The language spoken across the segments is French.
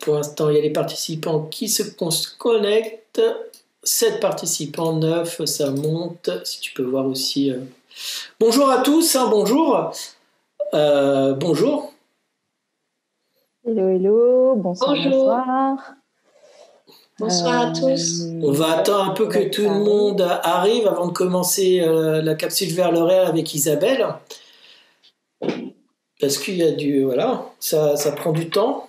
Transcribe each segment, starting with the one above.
Pour l'instant, il y a les participants qui se connectent. 7 participants, 9, ça monte. Si tu peux voir aussi. Bonjour à tous, hein, bonjour. Bonjour. Hello, hello, bonsoir, Bonjour. Bonsoir. Bonsoir à tous. On va attendre un peu que tout le monde arrive avant de commencer la capsule vers le réel avec Isabelle. Parce qu'il y a du... Voilà, ça prend du temps.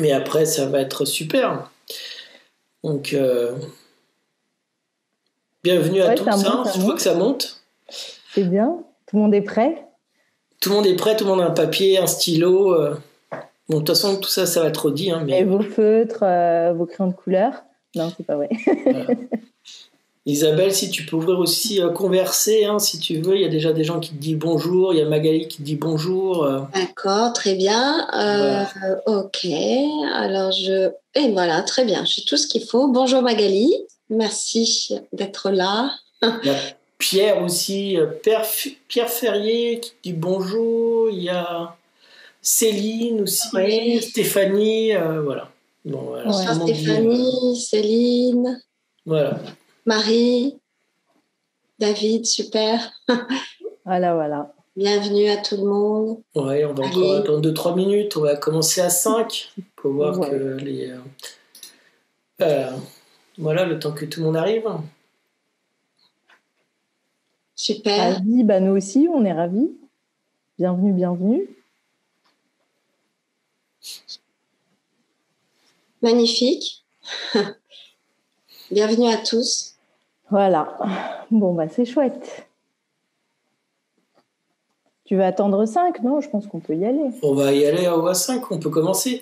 Mais après, ça va être super. Donc, bienvenue à tous. Je vois que ça monte. C'est bien. Tout le monde est prêt? Tout le monde est prêt. Tout le monde a un papier, un stylo. Bon, de toute façon, tout ça, ça va être dit. Mais... Et vos feutres, vos crayons de couleur? Non, c'est pas vrai. Voilà. Isabelle, si tu peux ouvrir aussi converser, hein, si tu veux. Il y a déjà des gens qui te disent bonjour. Il y a Magali qui te dit bonjour. D'accord, très bien. Voilà. Ok, alors Et voilà, très bien. J'ai tout ce qu'il faut. Bonjour Magali, merci d'être là. Il y a Pierre aussi, Pierre Ferrier qui te dit bonjour. Il y a Céline aussi, oui. Stéphanie, voilà. Bon, voilà. Bonsoir Stéphanie, Céline. Voilà. Marie, David, super. Voilà. Bienvenue à tout le monde. Ouais, on va encore attendre 2-3 minutes. On va commencer à 5 pour voir que les... voilà, le temps que tout le monde arrive. Super. Ravis, nous aussi, on est ravis. Bienvenue. Magnifique. Bienvenue à tous. Voilà. Bon, c'est chouette. Tu vas attendre 5, non? Je pense qu'on peut y aller. On va y aller à 5, on peut commencer.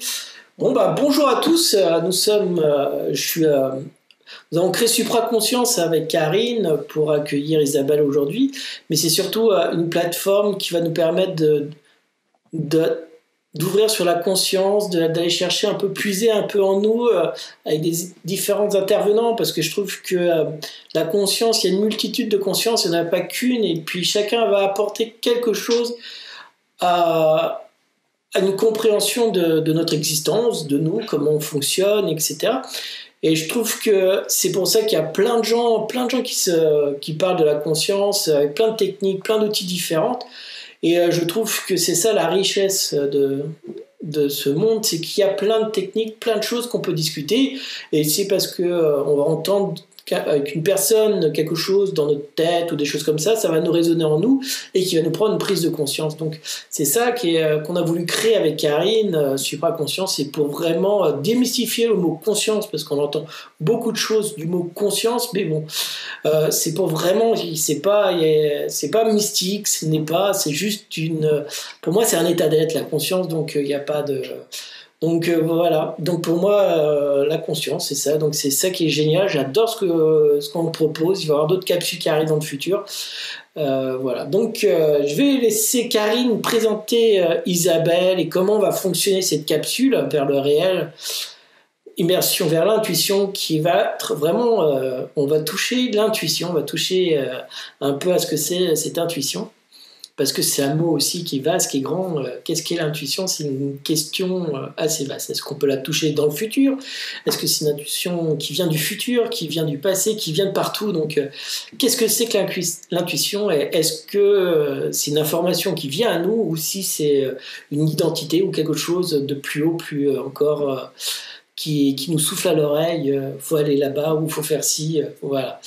Bon, bonjour à tous. Nous sommes... nous avons créé Supraconscience avec Karine pour accueillir Isabelle aujourd'hui. Mais c'est surtout une plateforme qui va nous permettre d'ouvrir sur la conscience, d'aller chercher un peu, puiser un peu en nous avec des différents intervenants, parce que je trouve que la conscience, il y a une multitude de consciences, il n'y en a pas qu'une, et puis chacun va apporter quelque chose à une compréhension de notre existence, de nous, comment on fonctionne, etc. Et je trouve que c'est pour ça qu'il y a plein de gens qui parlent de la conscience, avec plein de techniques, plein d'outils différents. Et je trouve que c'est ça la richesse de ce monde, c'est qu'il y a plein de techniques, plein de choses qu'on peut discuter. Et c'est parce qu'on va entendre avec une personne quelque chose dans notre tête ou des choses comme ça va nous résonner en nous et qui va nous prendre une prise de conscience. Donc c'est ça qu'on a voulu créer avec Karine, Supraconscience, c'est pour vraiment démystifier le mot conscience, parce qu'on entend beaucoup de choses du mot conscience, mais bon, c'est pour vraiment, c'est pas mystique, c'est juste pour moi c'est un état d'être, la conscience, donc il n'y a pas de... Donc voilà, donc pour moi la conscience c'est ça, donc c'est ça qui est génial, j'adore ce qu'on me propose, il va y avoir d'autres capsules qui arrivent dans le futur, voilà, donc je vais laisser Karine présenter Isabelle et comment va fonctionner cette capsule vers le réel, immersion vers l'intuition, qui va être vraiment, on va toucher l'intuition, on va toucher un peu à ce que c'est cette intuition. Parce que c'est un mot aussi qui est vaste, qui est grand. Qu'est-ce qu'est l'intuition? C'est une question assez vaste. Est-ce qu'on peut la toucher dans le futur? Est-ce que c'est une intuition qui vient du futur, qui vient du passé, qui vient de partout? Donc, qu'est-ce que c'est que l'intuition? Est-ce que c'est une information qui vient à nous, ou si c'est une identité ou quelque chose de plus haut, plus encore, qui nous souffle à l'oreille? Faut aller là-bas ou faut faire ci, voilà.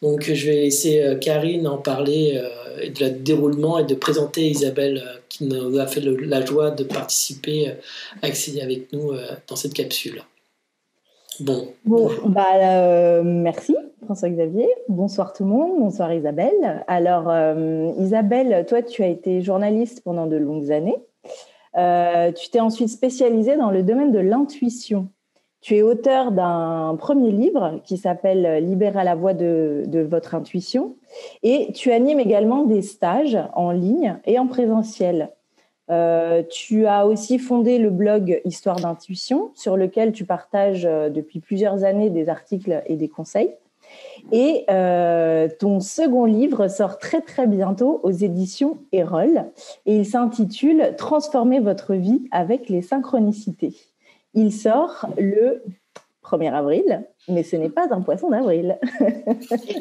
Donc je vais laisser Karine en parler et de la déroulement et de présenter Isabelle qui nous a fait la joie de participer avec nous dans cette capsule. Merci François-Xavier. Bonsoir tout le monde, bonsoir Isabelle. Alors Isabelle, toi tu as été journaliste pendant de longues années. Tu t'es ensuite spécialisée dans le domaine de l'intuition. Tu es auteur d'un premier livre qui s'appelle « Libérer la voix de votre intuition » et tu animes également des stages en ligne et en présentiel. Tu as aussi fondé le blog Histoire d'intuition sur lequel tu partages depuis plusieurs années des articles et des conseils. Et ton second livre sort très très bientôt aux éditions Erol et il s'intitule « Transformer votre vie avec les synchronicités ». Il sort le 1er avril, mais ce n'est pas un poisson d'avril.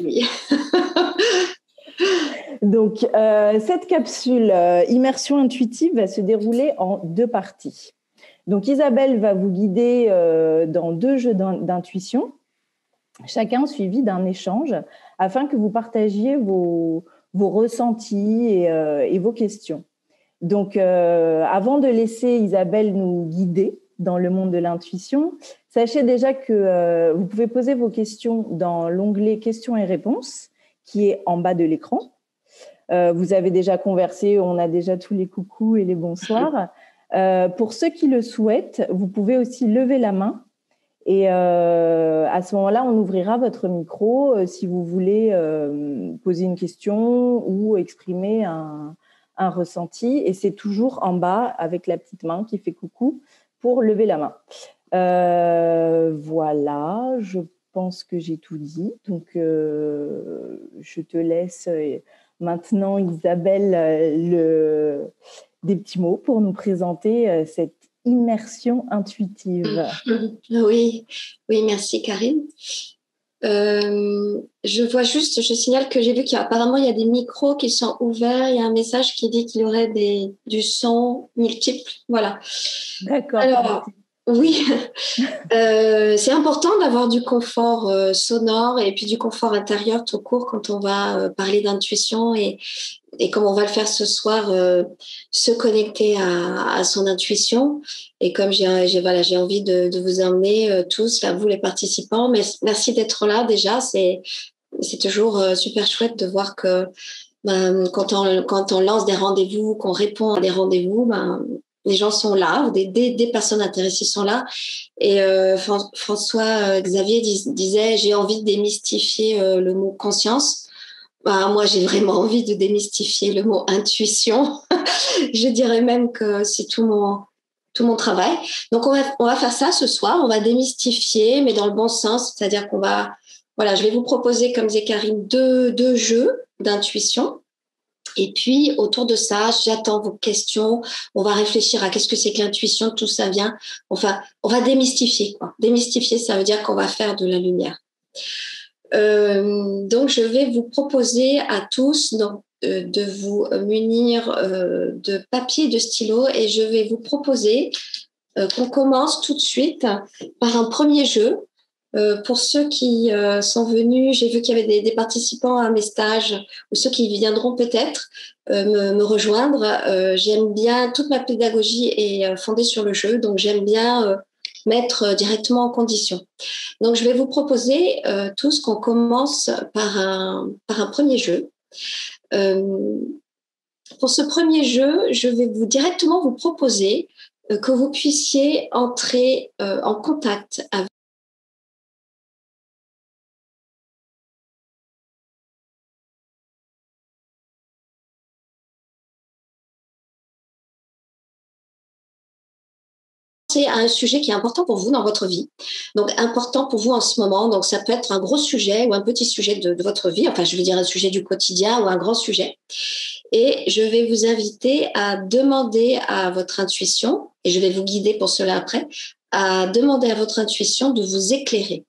Oui. Donc, cette capsule immersion intuitive va se dérouler en 2 parties. Donc, Isabelle va vous guider dans 2 jeux d'intuition, chacun suivi d'un échange, afin que vous partagiez vos ressentis et vos questions. Donc, avant de laisser Isabelle nous guider dans le monde de l'intuition, sachez déjà que vous pouvez poser vos questions dans l'onglet questions et réponses qui est en bas de l'écran. Vous avez déjà conversé, on a déjà tous les coucous et les bonsoirs. Pour ceux qui le souhaitent, vous pouvez aussi lever la main et à ce moment-là, on ouvrira votre micro si vous voulez poser une question ou exprimer un ressenti. Et c'est toujours en bas avec la petite main qui fait coucou pour lever la main. Voilà, je pense que j'ai tout dit. Donc, je te laisse maintenant, Isabelle, des petits mots pour nous présenter cette immersion intuitive. Oui, merci Karine. Je signale que j'ai vu qu'apparemment il y a des micros qui sont ouverts. Il y a un message qui dit qu'il y aurait du son multiple. Voilà. D'accord. Alors, oui, c'est important d'avoir du confort sonore et puis du confort intérieur tout court quand on va parler d'intuition et comme on va le faire ce soir, se connecter à son intuition. Et comme j'ai envie de vous emmener tous, là, vous les participants, mais merci d'être là déjà. C'est toujours super chouette de voir que quand on lance des rendez-vous, qu'on répond à des rendez-vous, les gens sont là, des personnes intéressées sont là. Et François Xavier disait, j'ai envie de démystifier le mot conscience. Moi, j'ai vraiment envie de démystifier le mot intuition. Je dirais même que c'est tout mon travail. Donc, on va faire ça ce soir. On va démystifier, mais dans le bon sens. C'est-à-dire je vais vous proposer, comme disait Karine, deux jeux d'intuition. Et puis, autour de ça, j'attends vos questions. On va réfléchir à qu'est-ce que c'est que l'intuition, tout ça vient. Enfin, on va démystifier, quoi. Démystifier, ça veut dire qu'on va faire de la lumière. Donc, je vais vous proposer à tous de vous munir de papier et de stylo et je vais vous proposer qu'on commence tout de suite par un premier jeu. Pour ceux qui sont venus, j'ai vu qu'il y avait des participants à mes stages ou ceux qui viendront peut-être me rejoindre. J'aime bien, toute ma pédagogie est fondée sur le jeu, donc j'aime bien mettre directement en condition. Donc, je vais vous proposer tous qu'on commence par un premier jeu. Pour ce premier jeu, je vais directement vous proposer que vous puissiez entrer en contact avec à un sujet qui est important pour vous dans votre vie, donc important pour vous en ce moment. Donc, ça peut être un gros sujet ou un petit sujet de votre vie, enfin, je veux dire un sujet du quotidien ou un grand sujet. Et je vais vous inviter à demander à votre intuition, et je vais vous guider pour cela après, à demander à votre intuition de vous éclairer.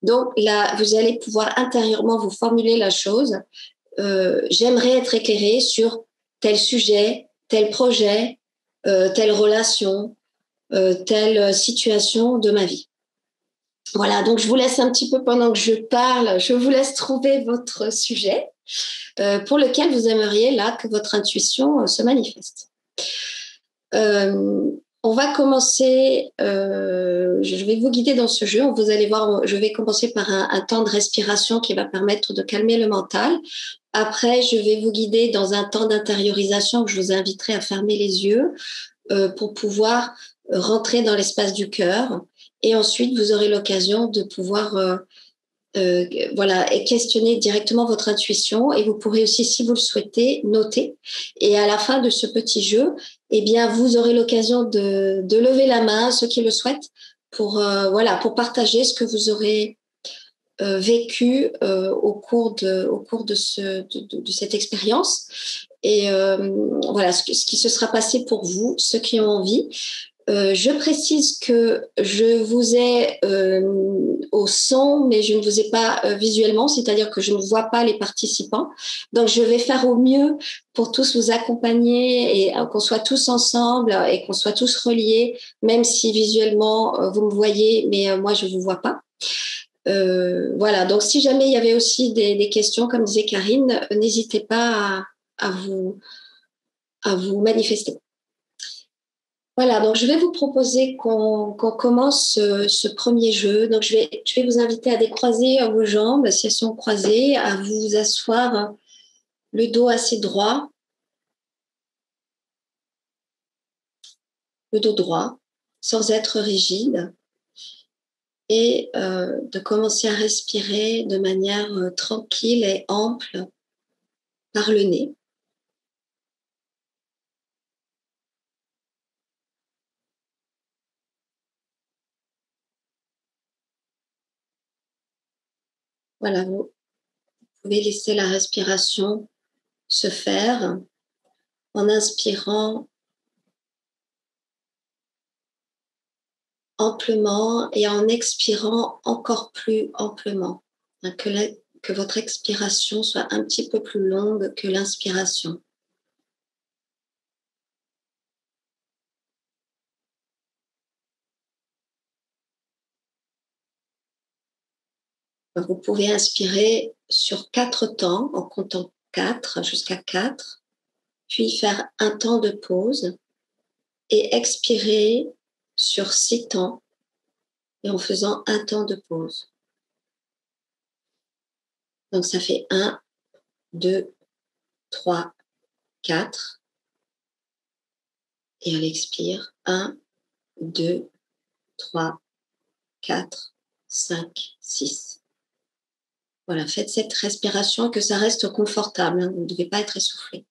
Donc là, vous allez pouvoir intérieurement vous formuler la chose. J'aimerais être éclairée sur tel sujet, tel projet, telle relation, telle situation de ma vie. Voilà, donc je vous laisse un petit peu pendant que je parle, je vous laisse trouver votre sujet pour lequel vous aimeriez là que votre intuition se manifeste. On va commencer, je vais vous guider dans ce jeu. Vous allez voir, je vais commencer par un temps de respiration qui va permettre de calmer le mental. Après, je vais vous guider dans un temps d'intériorisation que je vous inviterai à fermer les yeux pour pouvoir rentrer dans l'espace du cœur. Et ensuite, vous aurez l'occasion de pouvoir et questionner directement votre intuition. Et vous pourrez aussi, si vous le souhaitez, noter. Et à la fin de ce petit jeu, eh bien, vous aurez l'occasion de lever la main, ceux qui le souhaitent, pour partager ce que vous aurez vécu au cours de cette expérience. Et ce qui se sera passé pour vous, ceux qui ont envie. Je précise que je vous ai au son, mais je ne vous ai pas visuellement, c'est-à-dire que je ne vois pas les participants. Donc, je vais faire au mieux pour tous vous accompagner et qu'on soit tous ensemble et qu'on soit tous reliés, même si visuellement vous me voyez, mais moi, je ne vous vois pas. Voilà, donc si jamais il y avait aussi des questions, comme disait Karine, n'hésitez pas à vous manifester. Voilà, donc je vais vous proposer qu'on commence ce premier jeu. Donc je vais vous inviter à décroiser vos jambes, si elles sont croisées, à vous asseoir le dos assez droit, le dos droit, sans être rigide, et de commencer à respirer de manière tranquille et ample par le nez. Voilà, vous pouvez laisser la respiration se faire en inspirant amplement et en expirant encore plus amplement. Que votre expiration soit un petit peu plus longue que l'inspiration. Vous pouvez inspirer sur 4 temps, en comptant 4 jusqu'à 4, puis faire un temps de pause et expirer sur 6 temps et en faisant un temps de pause. Donc ça fait 1, 2, 3, 4. Et on expire 1, 2, 3, 4, 5, 6. Voilà, faites cette respiration, que ça reste confortable, hein, vous ne devez pas être essoufflé.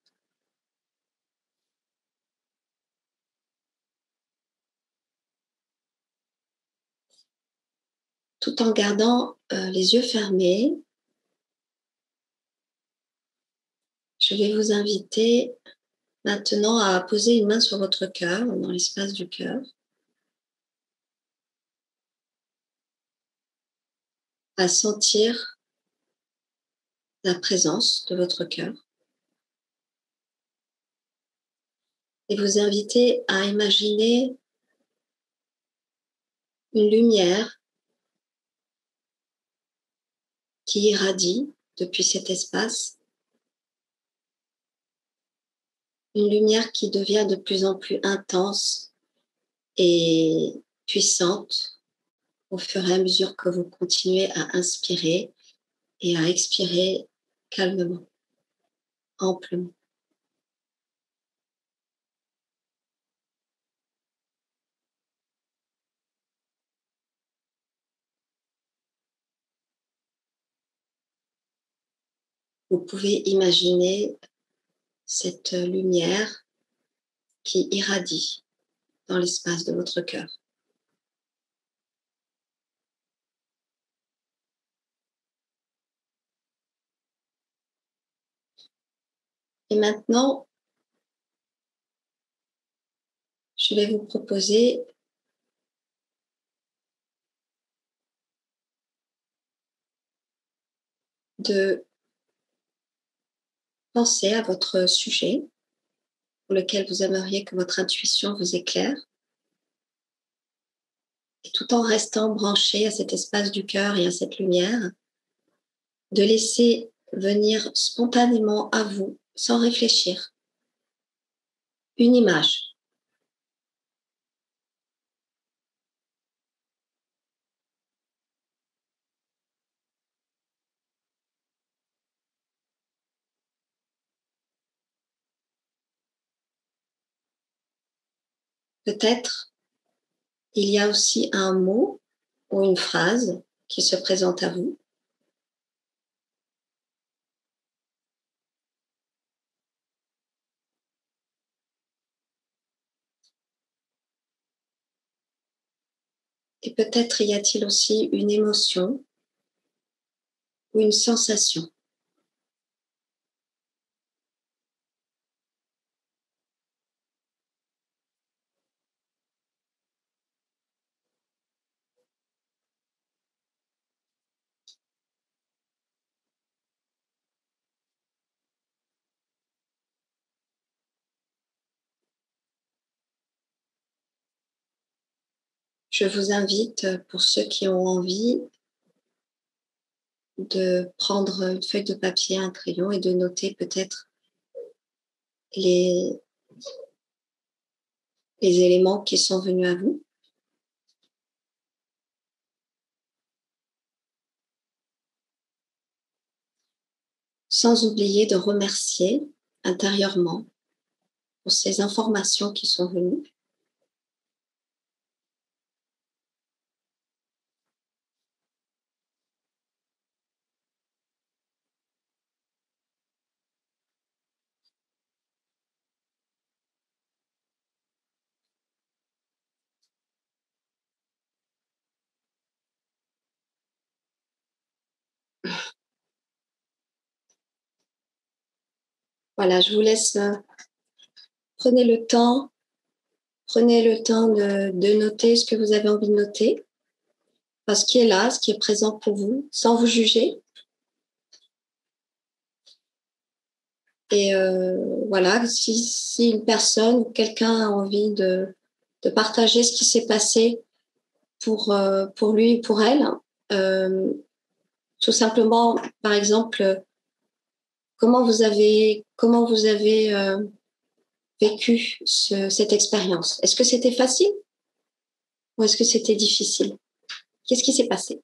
Tout en gardant les yeux fermés, je vais vous inviter maintenant à poser une main sur votre cœur, dans l'espace du cœur, à sentir la présence de votre cœur et vous inviter à imaginer une lumière qui irradie depuis cet espace, une lumière qui devient de plus en plus intense et puissante au fur et à mesure que vous continuez à inspirer et à expirer calmement, amplement. Vous pouvez imaginer cette lumière qui irradie dans l'espace de votre cœur. Et maintenant, je vais vous proposer de penser à votre sujet pour lequel vous aimeriez que votre intuition vous éclaire, et tout en restant branché à cet espace du cœur et à cette lumière, de laisser venir spontanément à vous, sans réfléchir, une image. Peut-être il y a aussi un mot ou une phrase qui se présente à vous. Et peut-être y a-t-il aussi une émotion ou une sensation. je vous invite, pour ceux qui ont envie, de prendre une feuille de papier, un crayon et de noter peut-être les éléments qui sont venus à vous. Sans oublier de remercier intérieurement pour ces informations qui sont venues. Voilà, je vous laisse, prenez le temps de noter ce que vous avez envie de noter, ce qui est là, ce qui est présent pour vous, sans vous juger. Et voilà, si une personne ou quelqu'un a envie de partager ce qui s'est passé pour lui ou pour elle, tout simplement, par exemple, comment vous avez vécu cette expérience? Est-ce que c'était facile ou est-ce que c'était difficile? Qu'est-ce qui s'est passé?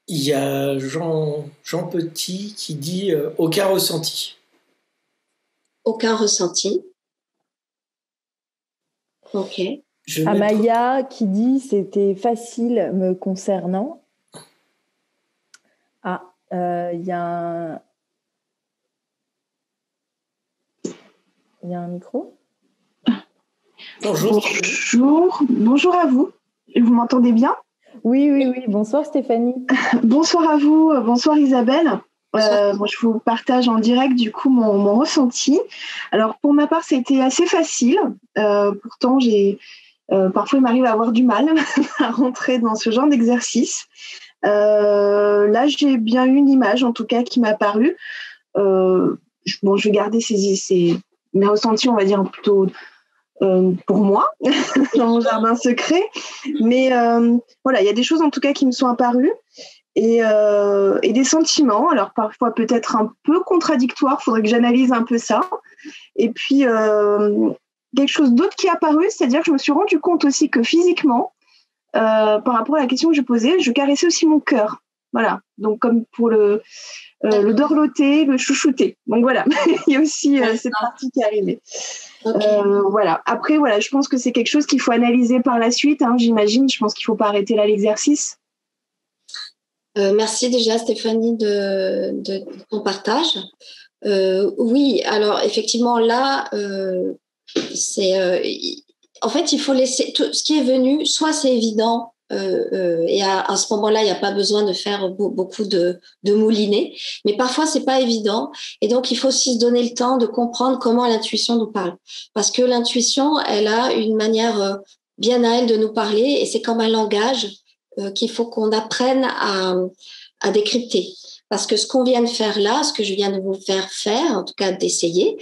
Il y a Jean Petit qui dit aucun ressenti. Aucun ressenti. Ok. Amaya qui dit c'était facile me concernant. Ah, il y a un micro. Bonjour à vous. Vous m'entendez bien? Oui. Bonsoir Stéphanie. Bonsoir à vous. Bonsoir Isabelle. Je vous partage en direct du coup mon ressenti. Alors pour ma part, c'était assez facile. Pourtant, parfois il m'arrive à avoir du mal à rentrer dans ce genre d'exercice. Là, j'ai bien eu une image, en tout cas, qui m'a paru. Je vais garder mes ressentis, on va dire plutôt pour moi, dans mon jardin secret. Mais voilà, il y a des choses en tout cas qui me sont apparues et des sentiments. Alors parfois peut-être un peu contradictoires, il faudrait que j'analyse un peu ça. Et puis quelque chose d'autre qui est apparu, c'est-à-dire que je me suis rendu compte aussi que physiquement, par rapport à la question que je posais, je caressais aussi mon cœur. Voilà, donc comme pour le dorloter, le chouchouter. Donc voilà, il y a aussi cette partie qui est arrivée. Okay. Voilà. Après, voilà, je pense que c'est quelque chose qu'il faut analyser par la suite, j'imagine. Je pense qu'il ne faut pas arrêter là l'exercice. Merci déjà Stéphanie de ton partage. Oui, alors effectivement là, en fait, il faut laisser tout ce qui est venu, soit c'est évident, et à ce moment-là, il n'y a pas besoin de faire beaucoup de moulinets, mais parfois, c'est pas évident. Et donc, il faut aussi se donner le temps de comprendre comment l'intuition nous parle. Parce que l'intuition, elle a une manière bien à elle de nous parler, et c'est comme un langage qu'il faut qu'on apprenne à décrypter. Parce que ce qu'on vient de faire là, ce que je viens de vous faire faire, en tout cas d'essayer,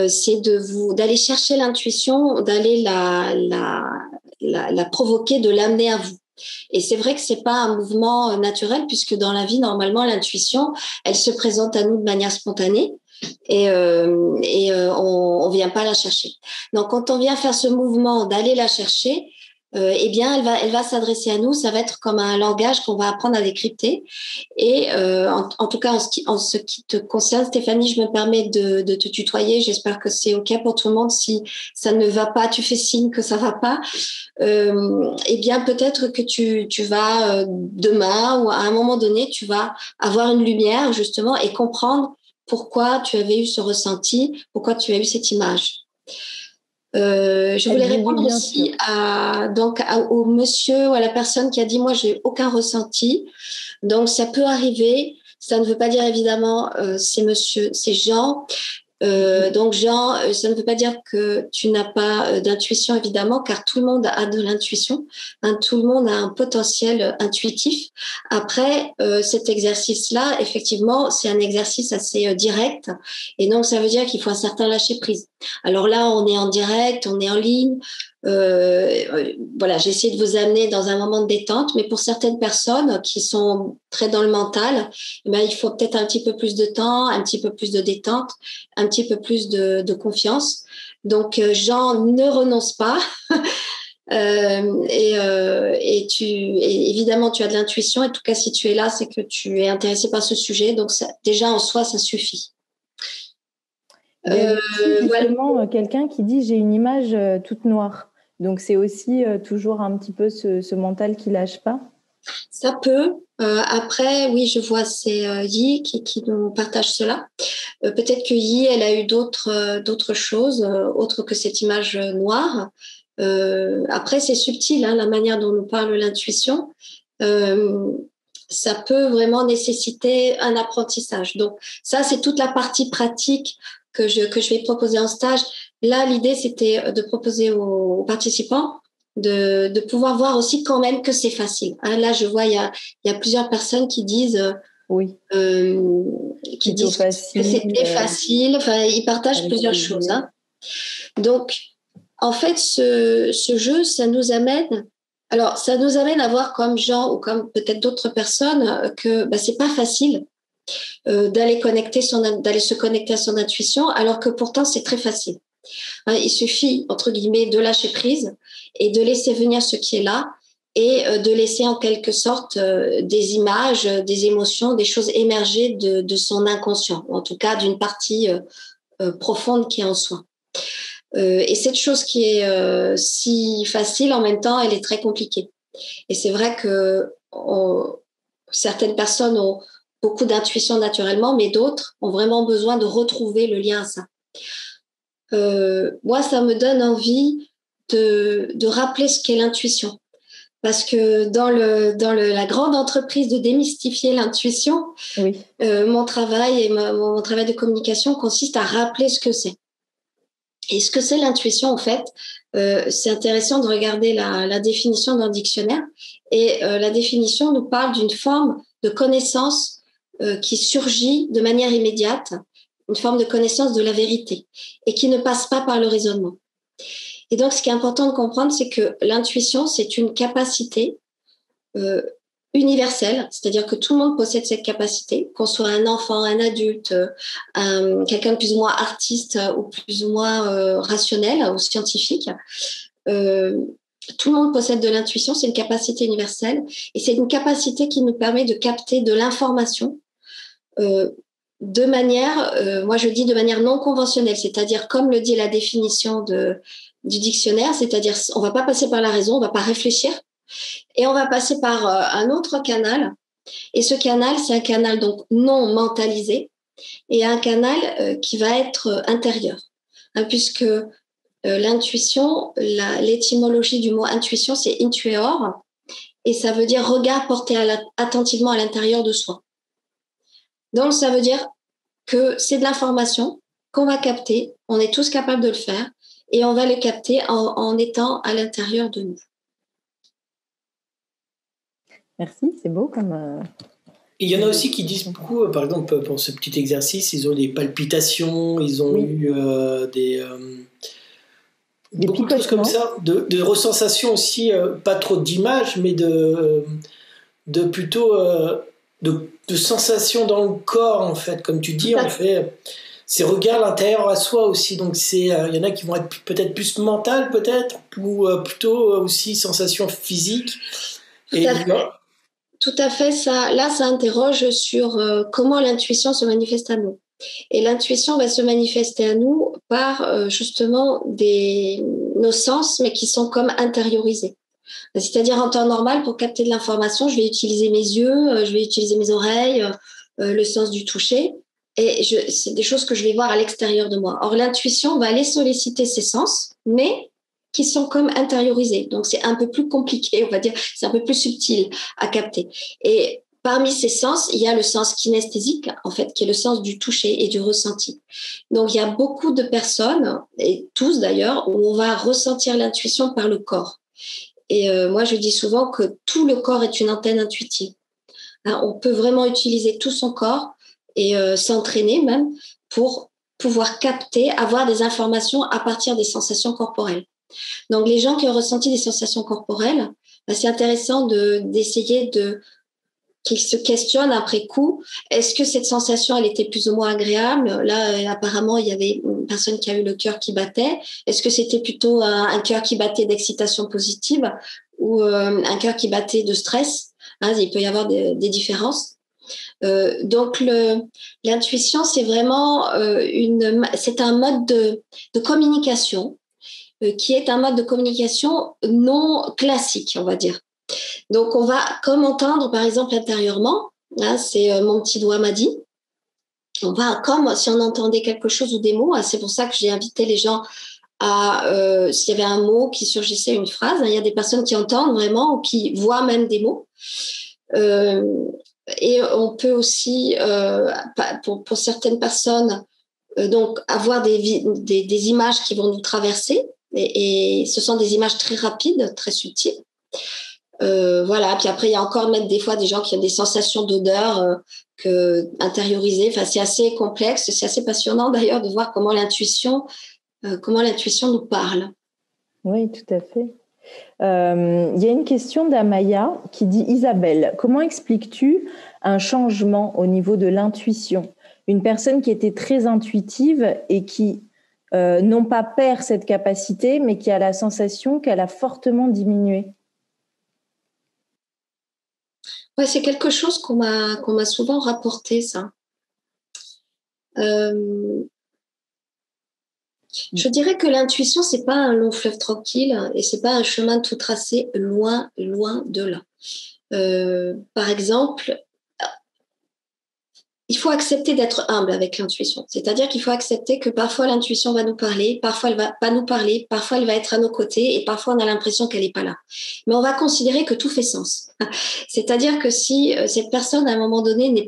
c'est d'aller chercher l'intuition, d'aller la provoquer, de l'amener à vous. Et c'est vrai que c'est pas un mouvement naturel, puisque dans la vie, normalement, l'intuition, elle se présente à nous de manière spontanée et on vient pas la chercher. Donc, quand on vient faire ce mouvement d'aller la chercher, eh bien, elle va s'adresser à nous. Ça va être comme un langage qu'on va apprendre à décrypter. Et en tout cas, en ce qui te concerne, Stéphanie, je me permets de te tutoyer. J'espère que c'est OK pour tout le monde. Si ça ne va pas, tu fais signe que ça va pas. Eh bien, peut-être que tu vas demain ou à un moment donné, tu vas avoir une lumière justement et comprendre pourquoi tu avais eu ce ressenti, pourquoi tu as eu cette image. Je voulais répondre aussi au monsieur ou à la personne qui a dit « moi, j'ai aucun ressenti ». Donc, ça peut arriver. Ça ne veut pas dire évidemment c'est Jean. Donc, Jean, ça ne veut pas dire que tu n'as pas d'intuition, évidemment, car tout le monde a de l'intuition. Hein, tout le monde a un potentiel intuitif. Après, cet exercice-là, effectivement, c'est un exercice assez direct. Et donc, ça veut dire qu'il faut un certain lâcher-prise. Alors là, on est en direct, on est en ligne. Voilà, j'ai essayé de vous amener dans un moment de détente, mais pour certaines personnes qui sont très dans le mental, eh ben, il faut peut-être un petit peu plus de temps, un petit peu plus de détente, un petit peu plus de confiance. Donc, Jean, ne renonce pas. Et évidemment, tu as de l'intuition. En tout cas, si tu es là, c'est que tu es intéressé par ce sujet. Donc, ça, déjà, en soi, ça suffit. Il y a justement quelqu'un qui dit « j'ai une image toute noire ». Donc, c'est aussi toujours un petit peu ce mental qui lâche pas. Ça peut. Après, oui, je vois, c'est Yi qui nous partage cela. Peut-être que Yi, elle a eu d'autres choses, autres que cette image noire. Après, c'est subtil, hein, la manière dont nous parle l'intuition. Ça peut vraiment nécessiter un apprentissage. Donc, ça, c'est toute la partie pratique que je vais proposer en stage. Là, l'idée, c'était de proposer aux participants de pouvoir voir aussi quand même que c'est facile. Hein, là, je vois, il y a plusieurs personnes qui disent oui. Qui disent que c'était facile. Enfin, ils partagent plusieurs choses. Hein. Donc, en fait, ce jeu, ça nous amène à voir comme Jean ou comme peut-être d'autres personnes que c'est pas facile d'aller se connecter à son intuition, alors que pourtant c'est très facile. Hein, il suffit entre guillemets de lâcher prise et de laisser venir ce qui est là et de laisser en quelque sorte des images, des émotions, des choses émerger de son inconscient, ou en tout cas d'une partie profonde qui est en soi. Et cette chose qui est si facile, en même temps, elle est très compliquée. Et c'est vrai que certaines personnes ont beaucoup d'intuition naturellement, mais d'autres ont vraiment besoin de retrouver le lien à ça. Moi, ça me donne envie de rappeler ce qu'est l'intuition. Parce que dans la grande entreprise de démystifier l'intuition, oui. Mon travail et mon travail de communication consiste à rappeler ce que c'est. Et ce que c'est l'intuition, en fait, c'est intéressant de regarder la définition d'un dictionnaire. Et la définition nous parle d'une forme de connaissance qui surgit de manière immédiate, une forme de connaissance de la vérité, et qui ne passe pas par le raisonnement. Et donc, ce qui est important de comprendre, c'est que l'intuition, c'est une capacité universelle, c'est-à-dire que tout le monde possède cette capacité, qu'on soit un enfant, un adulte, quelqu'un de plus ou moins artiste ou plus ou moins rationnel ou scientifique. Tout le monde possède de l'intuition, c'est une capacité universelle et c'est une capacité qui nous permet de capter de l'information de manière, moi je dis de manière non conventionnelle, c'est-à-dire comme le dit la définition du dictionnaire, c'est-à-dire on ne va pas passer par la raison, on ne va pas réfléchir, et on va passer par un autre canal. Et ce canal, c'est un canal donc non mentalisé et un canal qui va être intérieur. Hein, puisque l'intuition, l'étymologie du mot intuition, c'est intueor, et ça veut dire regard porté attentivement à l'intérieur de soi. Donc, ça veut dire que c'est de l'information qu'on va capter, on est tous capables de le faire, et on va le capter en étant à l'intérieur de nous. Merci, c'est beau comme... Il y en a aussi qui disent beaucoup, par exemple, pour ce petit exercice, ils ont des palpitations, ils ont eu beaucoup de choses comme ça, de ressensations aussi, pas trop d'images, mais de plutôt de sensations dans le corps, en fait. Comme tu dis, en fait, c'est regard à l'intérieur à soi aussi. Donc, il y en a qui vont être peut-être plus mentales, peut-être, ou plutôt aussi sensations physiques. Tout à fait. Ça interroge sur comment l'intuition se manifeste à nous. Et l'intuition va se manifester à nous par justement nos sens, mais qui sont comme intériorisés. C'est-à-dire en temps normal, pour capter de l'information, je vais utiliser mes yeux, je vais utiliser mes oreilles, le sens du toucher. Et c'est des choses que je vais voir à l'extérieur de moi. Or, l'intuition va aller solliciter ces sens, mais qui sont comme intériorisés. Donc, c'est un peu plus compliqué, on va dire, c'est un peu plus subtil à capter. Et parmi ces sens, il y a le sens kinesthésique, en fait, qui est le sens du toucher et du ressenti. Donc, il y a beaucoup de personnes, et tous d'ailleurs, où on va ressentir l'intuition par le corps. Et moi, je dis souvent que tout le corps est une antenne intuitive. Hein, on peut vraiment utiliser tout son corps et s'entraîner même pour pouvoir capter, avoir des informations à partir des sensations corporelles. Donc, les gens qui ont ressenti des sensations corporelles, c'est intéressant d'essayer qu'ils se questionnent après coup. Est-ce que cette sensation, elle était plus ou moins agréable? Là, apparemment, il y avait une personne qui a eu le cœur qui battait. Est-ce que c'était plutôt un cœur qui battait d'excitation positive ou un cœur qui battait de stress? Hein, il peut y avoir des différences. Donc, l'intuition, c'est vraiment c'est un mode de communication qui est un mode de communication non classique, on va dire. Donc, on va comme entendre, par exemple, intérieurement, hein, c'est mon petit doigt m'a dit, on va comme si on entendait quelque chose ou des mots. Hein, c'est pour ça que j'ai invité les gens à, s'il y avait un mot qui surgissait, une phrase, hein, il y a des personnes qui entendent vraiment ou qui voient même des mots. Et on peut aussi, pour certaines personnes, donc avoir des images qui vont nous traverser. Et ce sont des images très rapides, très subtiles. Voilà. Puis après, il y a encore même des fois des gens qui ont des sensations d'odeur intériorisées. Enfin, c'est assez complexe. C'est assez passionnant d'ailleurs de voir comment l'intuition nous parle. Oui, tout à fait. Il y a une question d'Amaya qui dit: Isabelle, comment expliques-tu un changement au niveau de l'intuition? Une personne qui était très intuitive et qui non pas perd cette capacité, mais qui a la sensation qu'elle a fortement diminué. Ouais, c'est quelque chose qu'on m'a souvent rapporté, ça. Je dirais que l'intuition, c'est pas un long fleuve tranquille et c'est pas un chemin tout tracé loin, loin de là. Par exemple, il faut accepter d'être humble avec l'intuition. C'est-à-dire qu'il faut accepter que parfois l'intuition va nous parler, parfois elle va pas nous parler, parfois elle va être à nos côtés et parfois on a l'impression qu'elle est pas là. Mais on va considérer que tout fait sens. C'est-à-dire que si cette personne à un moment donné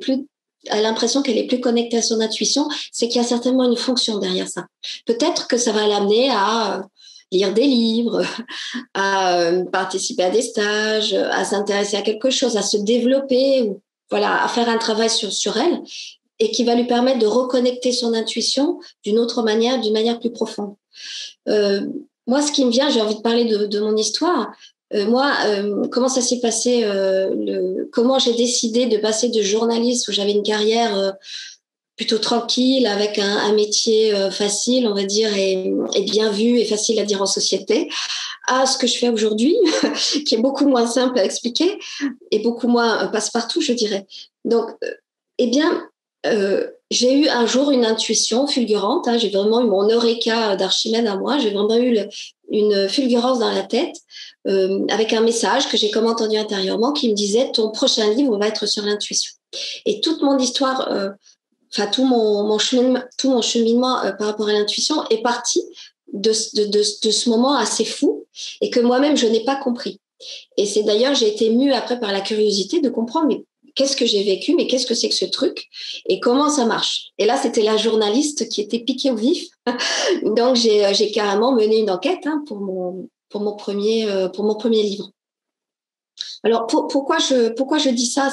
a l'impression qu'elle est plus connectée à son intuition, c'est qu'il y a certainement une fonction derrière ça. Peut-être que ça va l'amener à lire des livres, à participer à des stages, à s'intéresser à quelque chose, à se développer ou voilà, à faire un travail sur elle et qui va lui permettre de reconnecter son intuition d'une autre manière, d'une manière plus profonde. Moi, ce qui me vient, j'ai envie de parler de mon histoire. Comment ça s'est passé, comment j'ai décidé de passer de journaliste où j'avais une carrière plutôt tranquille, avec un métier facile, on va dire, et bien vu et facile à dire en société, à ce que je fais aujourd'hui, qui est beaucoup moins simple à expliquer et beaucoup moins passe-partout, je dirais. Donc, j'ai eu un jour une intuition fulgurante. Hein, j'ai vraiment eu mon eureka d'Archimède à moi. J'ai vraiment eu une fulgurance dans la tête avec un message que j'ai comme entendu intérieurement qui me disait: ton prochain livre va être sur l'intuition. Et toute mon histoire, tout mon cheminement par rapport à l'intuition est parti de ce moment assez fou et que moi-même, je n'ai pas compris. Et c'est d'ailleurs, j'ai été mue après par la curiosité de comprendre mais qu'est-ce que j'ai vécu, mais qu'est-ce que c'est que ce truc et comment ça marche. Et là, c'était la journaliste qui était piquée au vif. Donc, j'ai carrément mené une enquête pour mon premier livre. Alors, pourquoi je dis ça?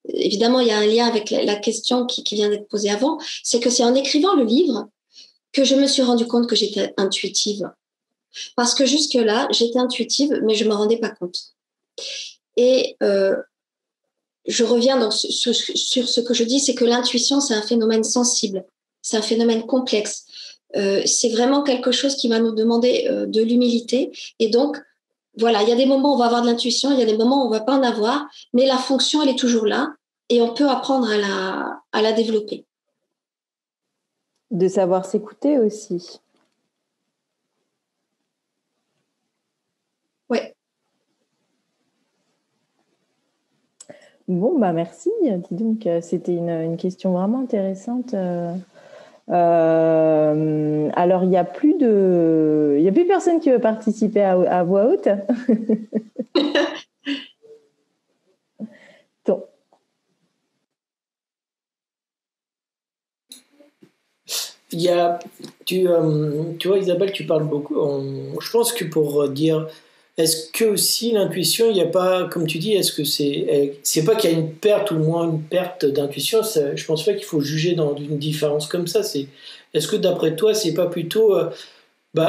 Évidemment, il y a un lien avec la question qui vient d'être posée avant. C'est que c'est en écrivant le livre que je me suis rendu compte que j'étais intuitive. Parce que jusque-là, j'étais intuitive, mais je ne me rendais pas compte. Et je reviens sur ce que je dis, c'est que l'intuition, c'est un phénomène sensible, c'est un phénomène complexe. C'est vraiment quelque chose qui va nous demander de l'humilité. Et donc, voilà, il y a des moments où on va avoir de l'intuition, il y a des moments où on ne va pas en avoir, mais la fonction, elle est toujours là et on peut apprendre à la développer. De savoir s'écouter aussi. Oui. Bon, merci. Dis donc, c'était une question vraiment intéressante. Alors, il n'y a plus personne qui veut participer à voix haute. Tu vois, Isabelle, tu parles beaucoup. Je pense que pour dire, est-ce que aussi l'intuition, il n'y a pas, comme tu dis, est-ce que c'est pas qu'il y a une perte ou moins une perte d'intuition. Je pense pas qu'il faut juger dans une différence comme ça. Est-ce que d'après toi, c'est pas plutôt, il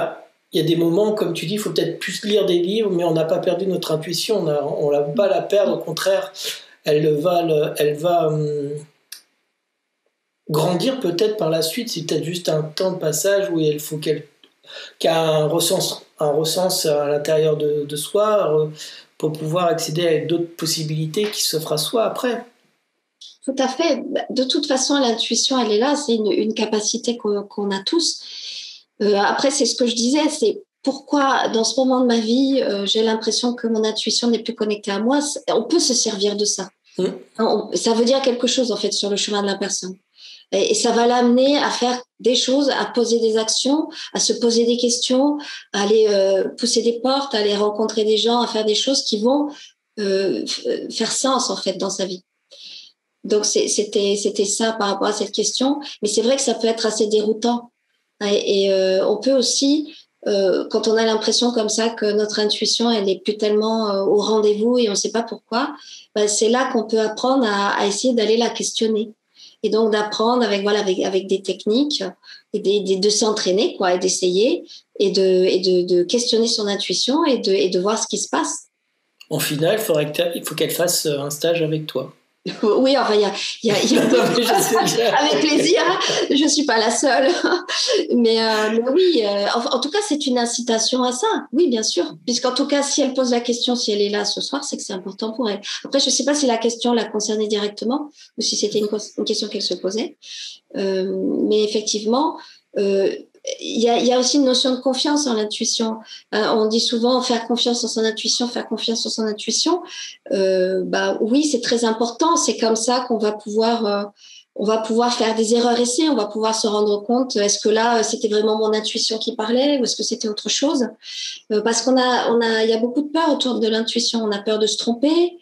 y a des moments, comme tu dis, il faut peut-être plus lire des livres, mais on n'a pas perdu notre intuition. On ne va pas la perdre, au contraire, elle va grandir peut-être par la suite. C'est peut-être juste un temps de passage où il faut qu'elle a un ressens à l'intérieur de soi pour pouvoir accéder à d'autres possibilités qui s'offrent à soi après. Tout à fait. De toute façon, l'intuition, elle est là. C'est une capacité qu'on a tous. Après, c'est ce que je disais, c'est pourquoi dans ce moment de ma vie, j'ai l'impression que mon intuition n'est plus connectée à moi. On peut se servir de ça. Ça veut dire quelque chose, en fait, sur le chemin de la personne. Et ça va l'amener à faire des choses, à poser des actions, à se poser des questions, à aller pousser des portes, à aller rencontrer des gens, à faire des choses qui vont faire sens, en fait, dans sa vie. Donc, c'était ça par rapport à cette question. Mais c'est vrai que ça peut être assez déroutant. Et on peut aussi, quand on a l'impression comme ça que notre intuition, elle n'est plus tellement au rendez-vous et on ne sait pas pourquoi, c'est là qu'on peut apprendre à essayer d'aller la questionner. Et donc d'apprendre avec des techniques et de s'entraîner, quoi, et d'essayer et de questionner son intuition et de voir ce qui se passe. En final, il faut qu'elle fasse un stage avec toi. Oui, enfin, il y a avec plaisir. Je suis pas la seule, mais oui. En tout cas, c'est une incitation à ça. Oui, bien sûr. Puisqu'en tout cas, si elle pose la question, si elle est là ce soir, c'est que c'est important pour elle. Après, je sais pas si la question la concernait directement ou si c'était une question qu'elle se posait. Mais effectivement. Il y a aussi une notion de confiance en l'intuition. On dit souvent faire confiance en son intuition, faire confiance en son intuition. Oui, c'est très important. C'est comme ça qu'on va pouvoir faire des erreurs-essais. On va pouvoir se rendre compte, est-ce que là, c'était vraiment mon intuition qui parlait ou est-ce que c'était autre chose? Parce il y a beaucoup de peur autour de l'intuition. On a peur de se tromper.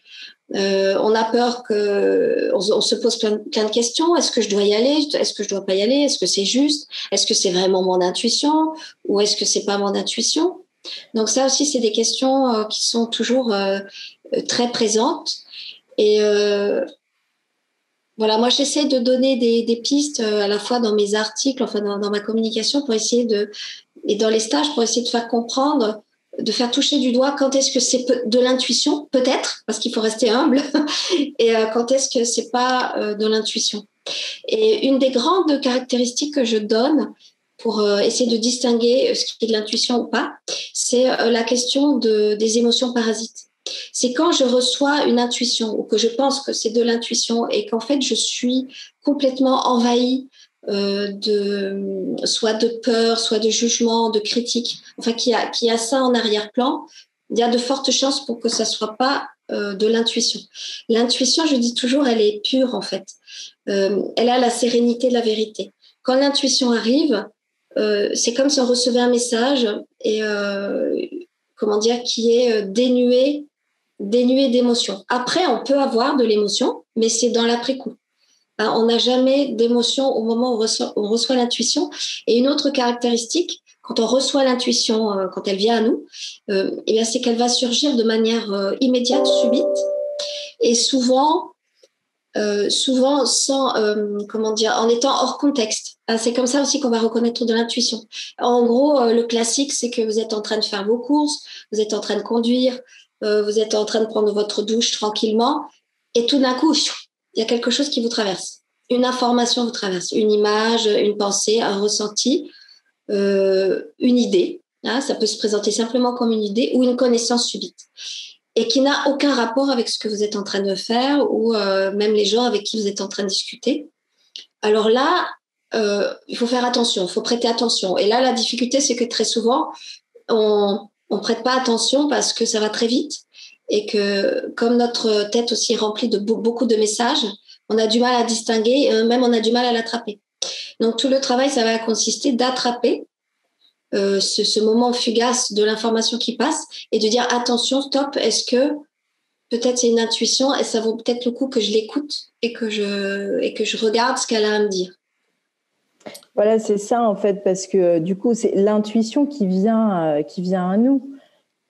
On a peur on se pose plein de questions. Est-ce que je dois y aller? Est-ce que je dois pas y aller? Est-ce que c'est juste? Est-ce que c'est vraiment mon intuition? Ou est-ce que c'est pas mon intuition? Donc ça aussi, c'est des questions qui sont toujours très présentes. Et voilà, moi, j'essaie de donner des pistes à la fois dans mes articles, enfin dans ma communication, et dans les stages, pour essayer de faire comprendre, de faire toucher du doigt quand est-ce que c'est de l'intuition, peut-être, parce qu'il faut rester humble, et quand est-ce que c'est pas de l'intuition. Et une des grandes caractéristiques que je donne pour essayer de distinguer ce qui est de l'intuition ou pas, c'est la question des émotions parasites. C'est quand je reçois une intuition ou que je pense que c'est de l'intuition et qu'en fait je suis complètement envahie soit de peur, soit de jugement, de critique, enfin qui a ça en arrière-plan, il y a de fortes chances pour que ça soit pas de l'intuition. L'intuition, je dis toujours, elle est pure en fait. Elle a la sérénité de la vérité. Quand l'intuition arrive, c'est comme si on recevait un message et qui est dénué d'émotion. Après, on peut avoir de l'émotion, mais c'est dans l'après-coup. On n'a jamais d'émotion au moment où on reçoit l'intuition. Et une autre caractéristique, quand on reçoit l'intuition, quand elle vient à nous, c'est qu'elle va surgir de manière immédiate, subite, et souvent sans, en étant hors contexte. C'est comme ça aussi qu'on va reconnaître de l'intuition. En gros, le classique, c'est que vous êtes en train de faire vos courses, vous êtes en train de conduire, vous êtes en train de prendre votre douche tranquillement, et tout d'un coup, il y a quelque chose qui vous traverse. Une information vous traverse, une image, une pensée, un ressenti, une idée. Ça peut se présenter simplement comme une idée ou une connaissance subite et qui n'a aucun rapport avec ce que vous êtes en train de faire ou même les gens avec qui vous êtes en train de discuter. Alors là, il faut faire attention, il faut prêter attention. Et là, la difficulté, c'est que très souvent, on prête pas attention parce que ça va très vite et que comme notre tête aussi est remplie de beaucoup de messages, on a du mal à distinguer et même on a du mal à l'attraper. Donc tout le travail, ça va consister d'attraper ce moment fugace de l'information qui passe et de dire attention, stop, est-ce que peut-être c'est une intuition et ça vaut peut-être le coup que je l'écoute et que je regarde ce qu'elle a à me dire. Voilà, c'est ça en fait, parce que du coup, c'est l'intuition qui vient à nous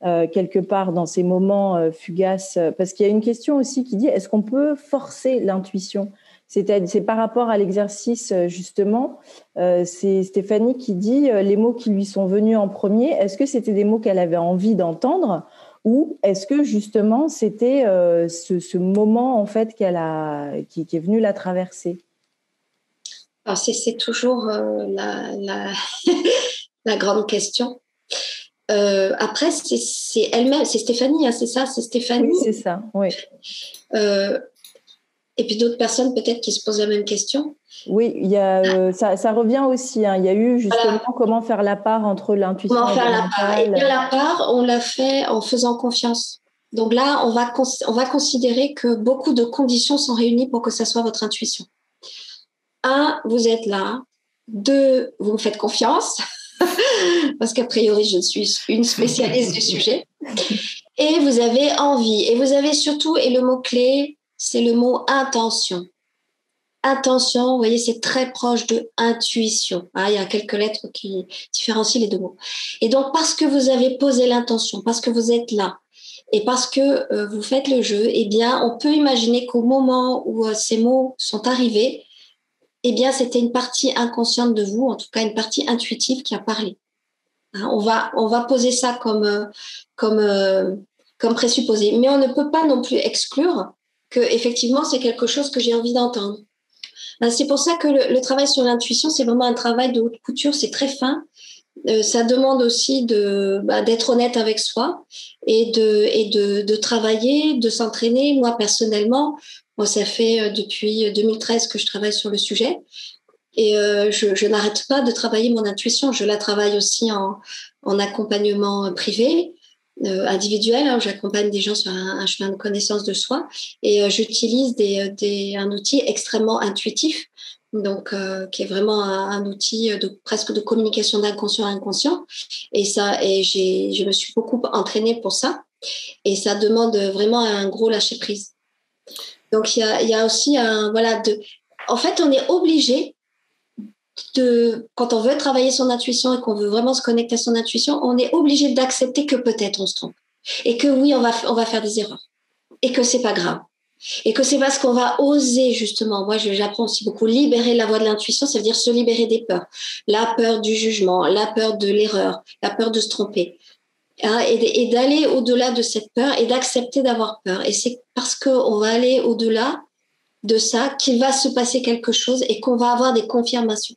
quelque part dans ces moments fugaces. Parce qu'il y a une question aussi qui dit, est-ce qu'on peut forcer l'intuition? C'est par rapport à l'exercice justement. C'est Stéphanie qui dit les mots qui lui sont venus en premier. Est-ce que c'était des mots qu'elle avait envie d'entendre, ou est-ce que justement c'était ce moment en fait qui est venu la traverser? Alors, c'est toujours la grande question. Après, c'est elle-même, c'est Stéphanie, hein, c'est ça, c'est Stéphanie. Oui, c'est ça, oui. Et puis d'autres personnes peut-être qui se posent la même question. Oui, il y a, ça revient aussi, hein. Il y a eu justement comment faire la part entre l'intuition comment faire la part. Et bien la part, on l'a fait en faisant confiance. Donc là, on va considérer que beaucoup de conditions sont réunies pour que ça soit votre intuition. 1, vous êtes là. 2, vous me faites confiance, parce qu'a priori, je suis une spécialiste du sujet. Et vous avez envie. Et vous avez surtout, et le mot-clé, c'est le mot intention. Intention, vous voyez, c'est très proche de intuition. Il y a quelques lettres qui différencient les deux mots. Et donc, parce que vous avez posé l'intention, parce que vous êtes là, et parce que vous faites le jeu, eh bien, on peut imaginer qu'au moment où ces mots sont arrivés, eh bien, c'était une partie inconsciente de vous, en tout cas une partie intuitive qui a parlé. On va poser ça comme présupposé. Mais on ne peut pas non plus exclure que effectivement c'est quelque chose que j'ai envie d'entendre. C'est pour ça que le travail sur l'intuition, c'est vraiment un travail de haute couture, c'est très fin. Ça demande aussi d'être honnête avec soi et de travailler, de s'entraîner. Moi, personnellement, ça fait depuis 2013 que je travaille sur le sujet. Et je n'arrête pas de travailler mon intuition. Je la travaille aussi en accompagnement privé, individuel. Hein, j'accompagne des gens sur un chemin de connaissance de soi. Et j'utilise un outil extrêmement intuitif, donc qui est vraiment un outil presque de communication d'inconscient à inconscient. Et je me suis beaucoup entraînée pour ça. Et ça demande vraiment un gros lâcher-prise. Donc, il y a aussi en fait, on est obligé quand on veut travailler son intuition et qu'on veut vraiment se connecter à son intuition, on est obligé d'accepter que peut-être on se trompe. Et que oui, on va faire des erreurs. Et que c'est pas grave. Et que c'est parce qu'on va oser, justement. Moi, j'apprends aussi beaucoup libérer la voie de l'intuition, ça veut dire se libérer des peurs. La peur du jugement, la peur de l'erreur, la peur de se tromper. Et d'aller au-delà de cette peur et d'accepter d'avoir peur. Et c'est parce qu'on va aller au-delà de ça qu'il va se passer quelque chose et qu'on va avoir des confirmations.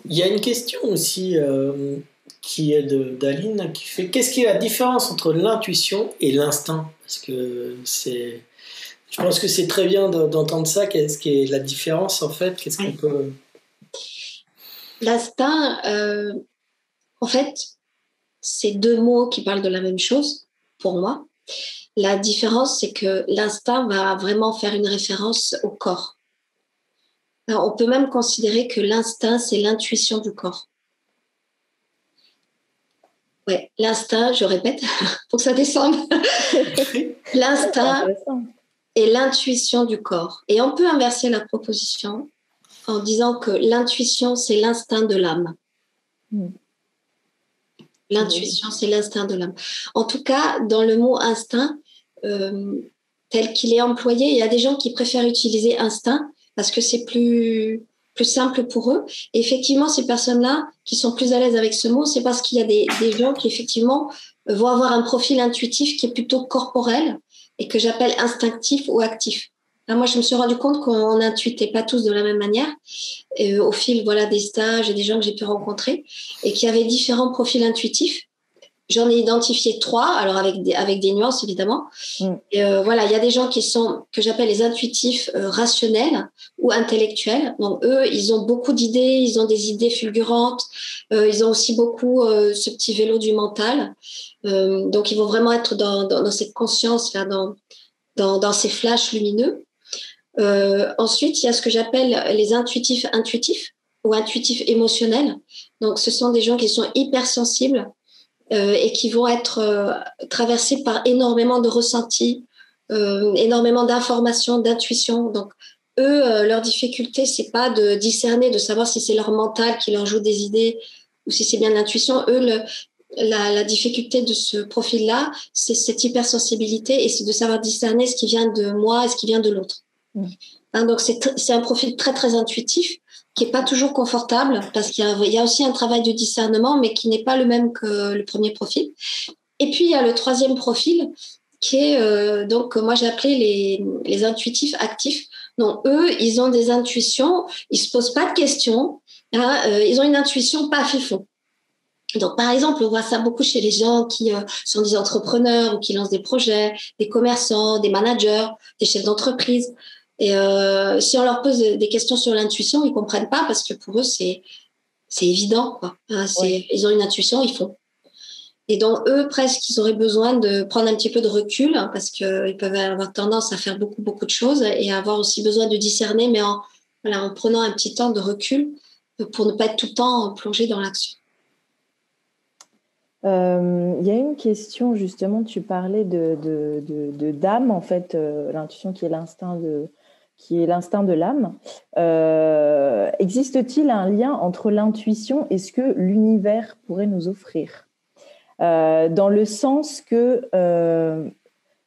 Il y a une question aussi qui est d'Aline qui fait qu'est-ce qui est la différence entre l'intuition et l'instinct? Parce que je pense que c'est très bien d'entendre ça. Qu'est-ce qui est la différence en fait? Qu'est-ce qu'on peut... L'instinct, en fait, c'est deux mots qui parlent de la même chose pour moi. La différence, c'est que l'instinct va vraiment faire une référence au corps. Alors, on peut même considérer que l'instinct, c'est l'intuition du corps. Ouais, l'instinct, je répète, pour que ça descende. L'instinct est l'intuition du corps. Et on peut inverser la proposition en disant que l'intuition, c'est l'instinct de l'âme. L'intuition, c'est l'instinct de l'âme. En tout cas, dans le mot instinct, tel qu'il est employé, il y a des gens qui préfèrent utiliser instinct parce que c'est plus simple pour eux. Et effectivement, ces personnes-là qui sont plus à l'aise avec ce mot, c'est parce qu'il y a des gens qui, effectivement, vont avoir un profil intuitif qui est plutôt corporel et que j'appelle instinctif ou actif. Là, moi, je me suis rendu compte qu'on n'intuitait pas tous de la même manière au fil des stages et des gens que j'ai pu rencontrer et qui avaient différents profils intuitifs. J'en ai identifié 3, alors avec des nuances évidemment. Et il y a des gens qui sont, que j'appelle les intuitifs rationnels ou intellectuels. Donc eux, ils ont beaucoup d'idées, ils ont des idées fulgurantes, ils ont aussi beaucoup ce petit vélo du mental. Donc ils vont vraiment être dans cette conscience-là, dans ces flashs lumineux. Ensuite, il y a ce que j'appelle les intuitifs ou intuitifs émotionnels. Donc ce sont des gens qui sont hypersensibles, et qui vont être traversés par énormément de ressentis, énormément d'informations, d'intuitions. Donc, leur difficulté, c'est pas de discerner, de savoir si c'est leur mental qui leur joue des idées ou si c'est bien l'intuition. Eux, la difficulté de ce profil-là, c'est cette hypersensibilité et c'est de savoir discerner ce qui vient de moi et ce qui vient de l'autre. Hein, donc, c'est un profil très, très intuitif qui n'est pas toujours confortable parce qu'il y a aussi un travail de discernement, mais qui n'est pas le même que le premier profil. Et puis, il y a le troisième profil qui est, donc, moi, j'ai appelé les intuitifs actifs. Donc, eux, ils ont des intuitions, ils ne se posent pas de questions, hein, ils ont une intuition pas fifon. Donc, par exemple, on voit ça beaucoup chez les gens qui sont des entrepreneurs ou qui lancent des projets, des commerçants, des managers, des chefs d'entreprise. Et si on leur pose des questions sur l'intuition, ils ne comprennent pas parce que pour eux, c'est évident, quoi. Hein, ils ont une intuition, ils font. Et donc, eux, presque, ils auraient besoin de prendre un petit peu de recul hein, parce qu'ils peuvent avoir tendance à faire beaucoup, beaucoup de choses et avoir aussi besoin de discerner, mais en prenant un petit temps de recul pour ne pas être tout le temps plongé dans l'action. Il y a une question, justement, tu parlais de d'âme, en fait, l'intuition qui est l'instinct de l'âme. Existe-t-il un lien entre l'intuition et ce que l'univers pourrait nous offrir ? Dans le sens que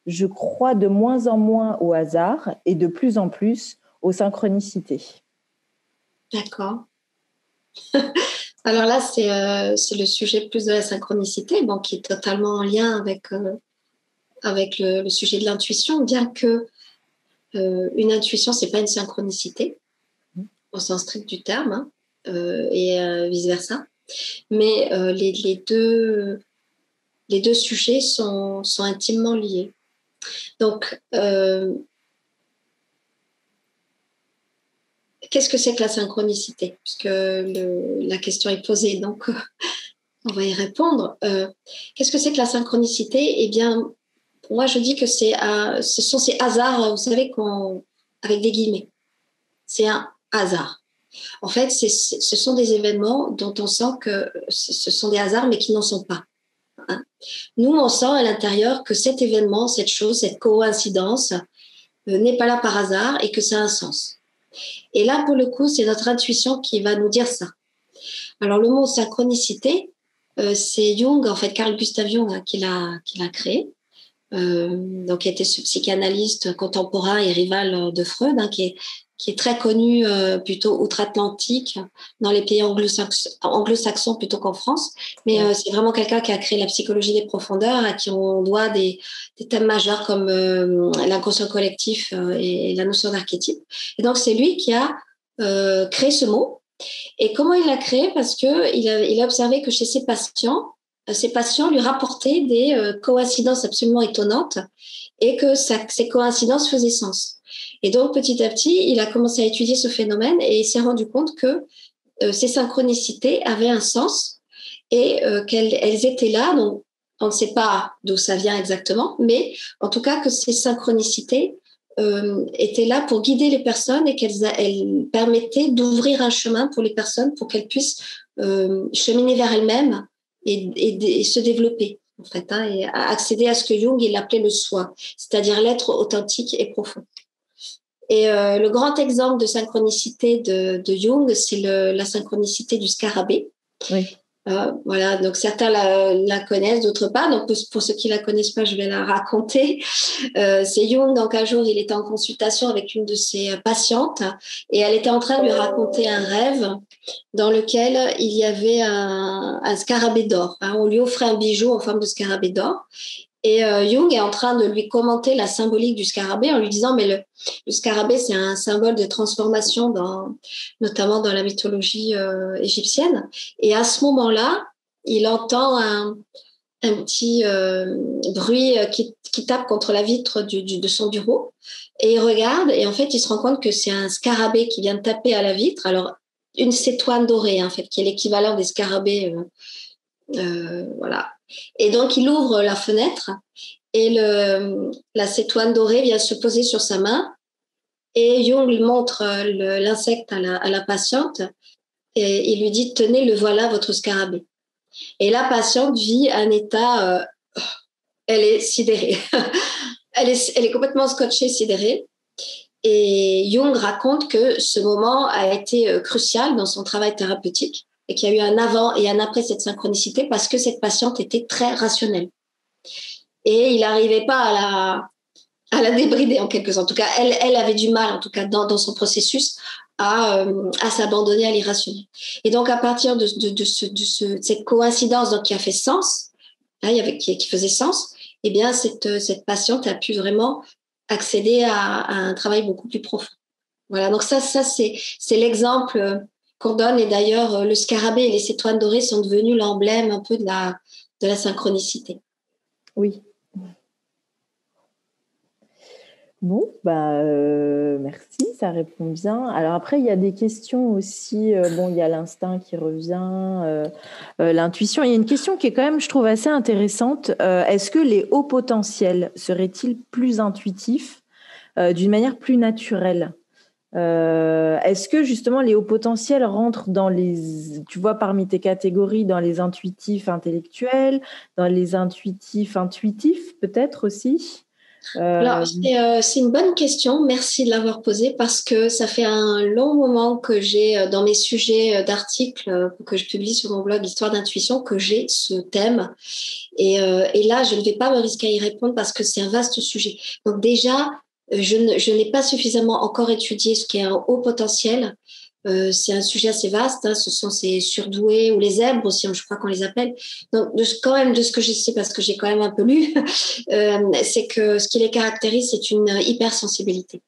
je crois de moins en moins au hasard et de plus en plus aux synchronicités. D'accord. Alors là, c'est le sujet plus de la synchronicité, bon, qui est totalement en lien avec le sujet de l'intuition, bien que une intuition, c'est pas une synchronicité, au sens strict du terme, hein, et vice-versa. Mais les deux sujets sont intimement liés. Donc, qu'est-ce que c'est que la synchronicité ? Puisque la question est posée, donc on va y répondre. Qu'est-ce que c'est que la synchronicité ? Eh bien, moi, je dis que ce sont ces hasards, vous savez, avec des guillemets. C'est un hasard. En fait, ce sont des événements dont on sent que ce sont des hasards, mais qui n'en sont pas. Hein. Nous, on sent à l'intérieur que cet événement, cette chose, cette coïncidence n'est pas là par hasard et que ça a un sens. Et là, pour le coup, c'est notre intuition qui va nous dire ça. Alors, le mot synchronicité, c'est Jung, en fait, Carl Gustav Jung, hein, qui l'a créé. Donc, qui était ce psychanalyste contemporain et rival de Freud, hein, qui est très connu plutôt outre-Atlantique, dans les pays anglo-saxons plutôt qu'en France. Mais c'est vraiment quelqu'un qui a créé la psychologie des profondeurs, à qui on doit des thèmes majeurs comme l'inconscient collectif et la notion d'archétype. Et donc, c'est lui qui a créé ce mot. Et comment il l'a créé ? Parce qu'il a observé que chez ses patients lui rapportaient des coïncidences absolument étonnantes et que ces coïncidences faisaient sens. Et donc, petit à petit, il a commencé à étudier ce phénomène et il s'est rendu compte que ces synchronicités avaient un sens et qu'elles étaient là. Donc, on ne sait pas d'où ça vient exactement, mais en tout cas que ces synchronicités étaient là pour guider les personnes et qu'elles permettaient d'ouvrir un chemin pour les personnes pour qu'elles puissent cheminer vers elles-mêmes et se développer, en fait, hein, et accéder à ce que Jung il appelait le soi, c'est-à-dire l'être authentique et profond. Et le grand exemple de synchronicité de Jung, c'est la synchronicité du scarabée. Oui. Voilà, donc certains la connaissent, d'autres pas. Donc pour ceux qui la connaissent pas, je vais la raconter. C'est Jung, donc un jour, il était en consultation avec une de ses patientes et elle était en train de lui raconter un rêve dans lequel il y avait un scarabée d'or. Hein. On lui offrait un bijou en forme de scarabée d'or. Et Jung est en train de lui commenter la symbolique du scarabée en lui disant mais le scarabée, c'est un symbole de transformation, notamment dans la mythologie égyptienne. Et à ce moment-là, il entend un petit bruit qui tape contre la vitre de son bureau. Et il regarde et en fait, il se rend compte que c'est un scarabée qui vient de taper à la vitre. Alors, une cétoine dorée, en fait, qui est l'équivalent des scarabées. Voilà. Et donc, il ouvre la fenêtre et la cétoine dorée vient se poser sur sa main. Et Jung lui montre l'insecte à la patiente et il lui dit « Tenez, le voilà, votre scarabée ». Et la patiente vit un état... elle est sidérée. elle est complètement scotchée, sidérée. Et Jung raconte que ce moment a été crucial dans son travail thérapeutique et qu'il y a eu un avant et un après cette synchronicité parce que cette patiente était très rationnelle. Et il n'arrivait pas à la débrider en quelque sorte. En tout cas, elle avait du mal, en tout cas dans son processus, à s'abandonner à l'irrationnel. Et donc, à partir de cette coïncidence donc, qui a fait sens, hein, qui faisait sens, eh bien, cette patiente a pu vraiment accéder à un travail beaucoup plus profond. Voilà, donc ça c'est l'exemple qu'on donne. Et d'ailleurs, le scarabée et les cétoines dorées sont devenus l'emblème un peu de la synchronicité. Oui. Bon, merci, ça répond bien. Alors après, il y a des questions aussi. Il y a l'instinct qui revient, l'intuition. Il y a une question qui est quand même, je trouve, assez intéressante. Est-ce que les hauts potentiels seraient-ils plus intuitifs d'une manière plus naturelle? Est-ce que justement les hauts potentiels rentrent tu vois, parmi tes catégories, dans les intuitifs intellectuels, dans les intuitifs intuitifs peut-être aussi? Alors, c'est une bonne question. Merci de l'avoir posée parce que ça fait un long moment que j'ai dans mes sujets d'articles que je publie sur mon blog Histoire d'intuition que j'ai ce thème. Et là, je ne vais pas me risquer à y répondre parce que c'est un vaste sujet. Donc déjà, je n'ai pas suffisamment encore étudié ce qu'est un haut potentiel. C'est un sujet assez vaste. Hein. Ce sont ces surdoués ou les zèbres aussi, je crois qu'on les appelle. Donc, quand même, de ce que je sais, parce que j'ai quand même un peu lu, c'est que ce qui les caractérise, c'est une hypersensibilité.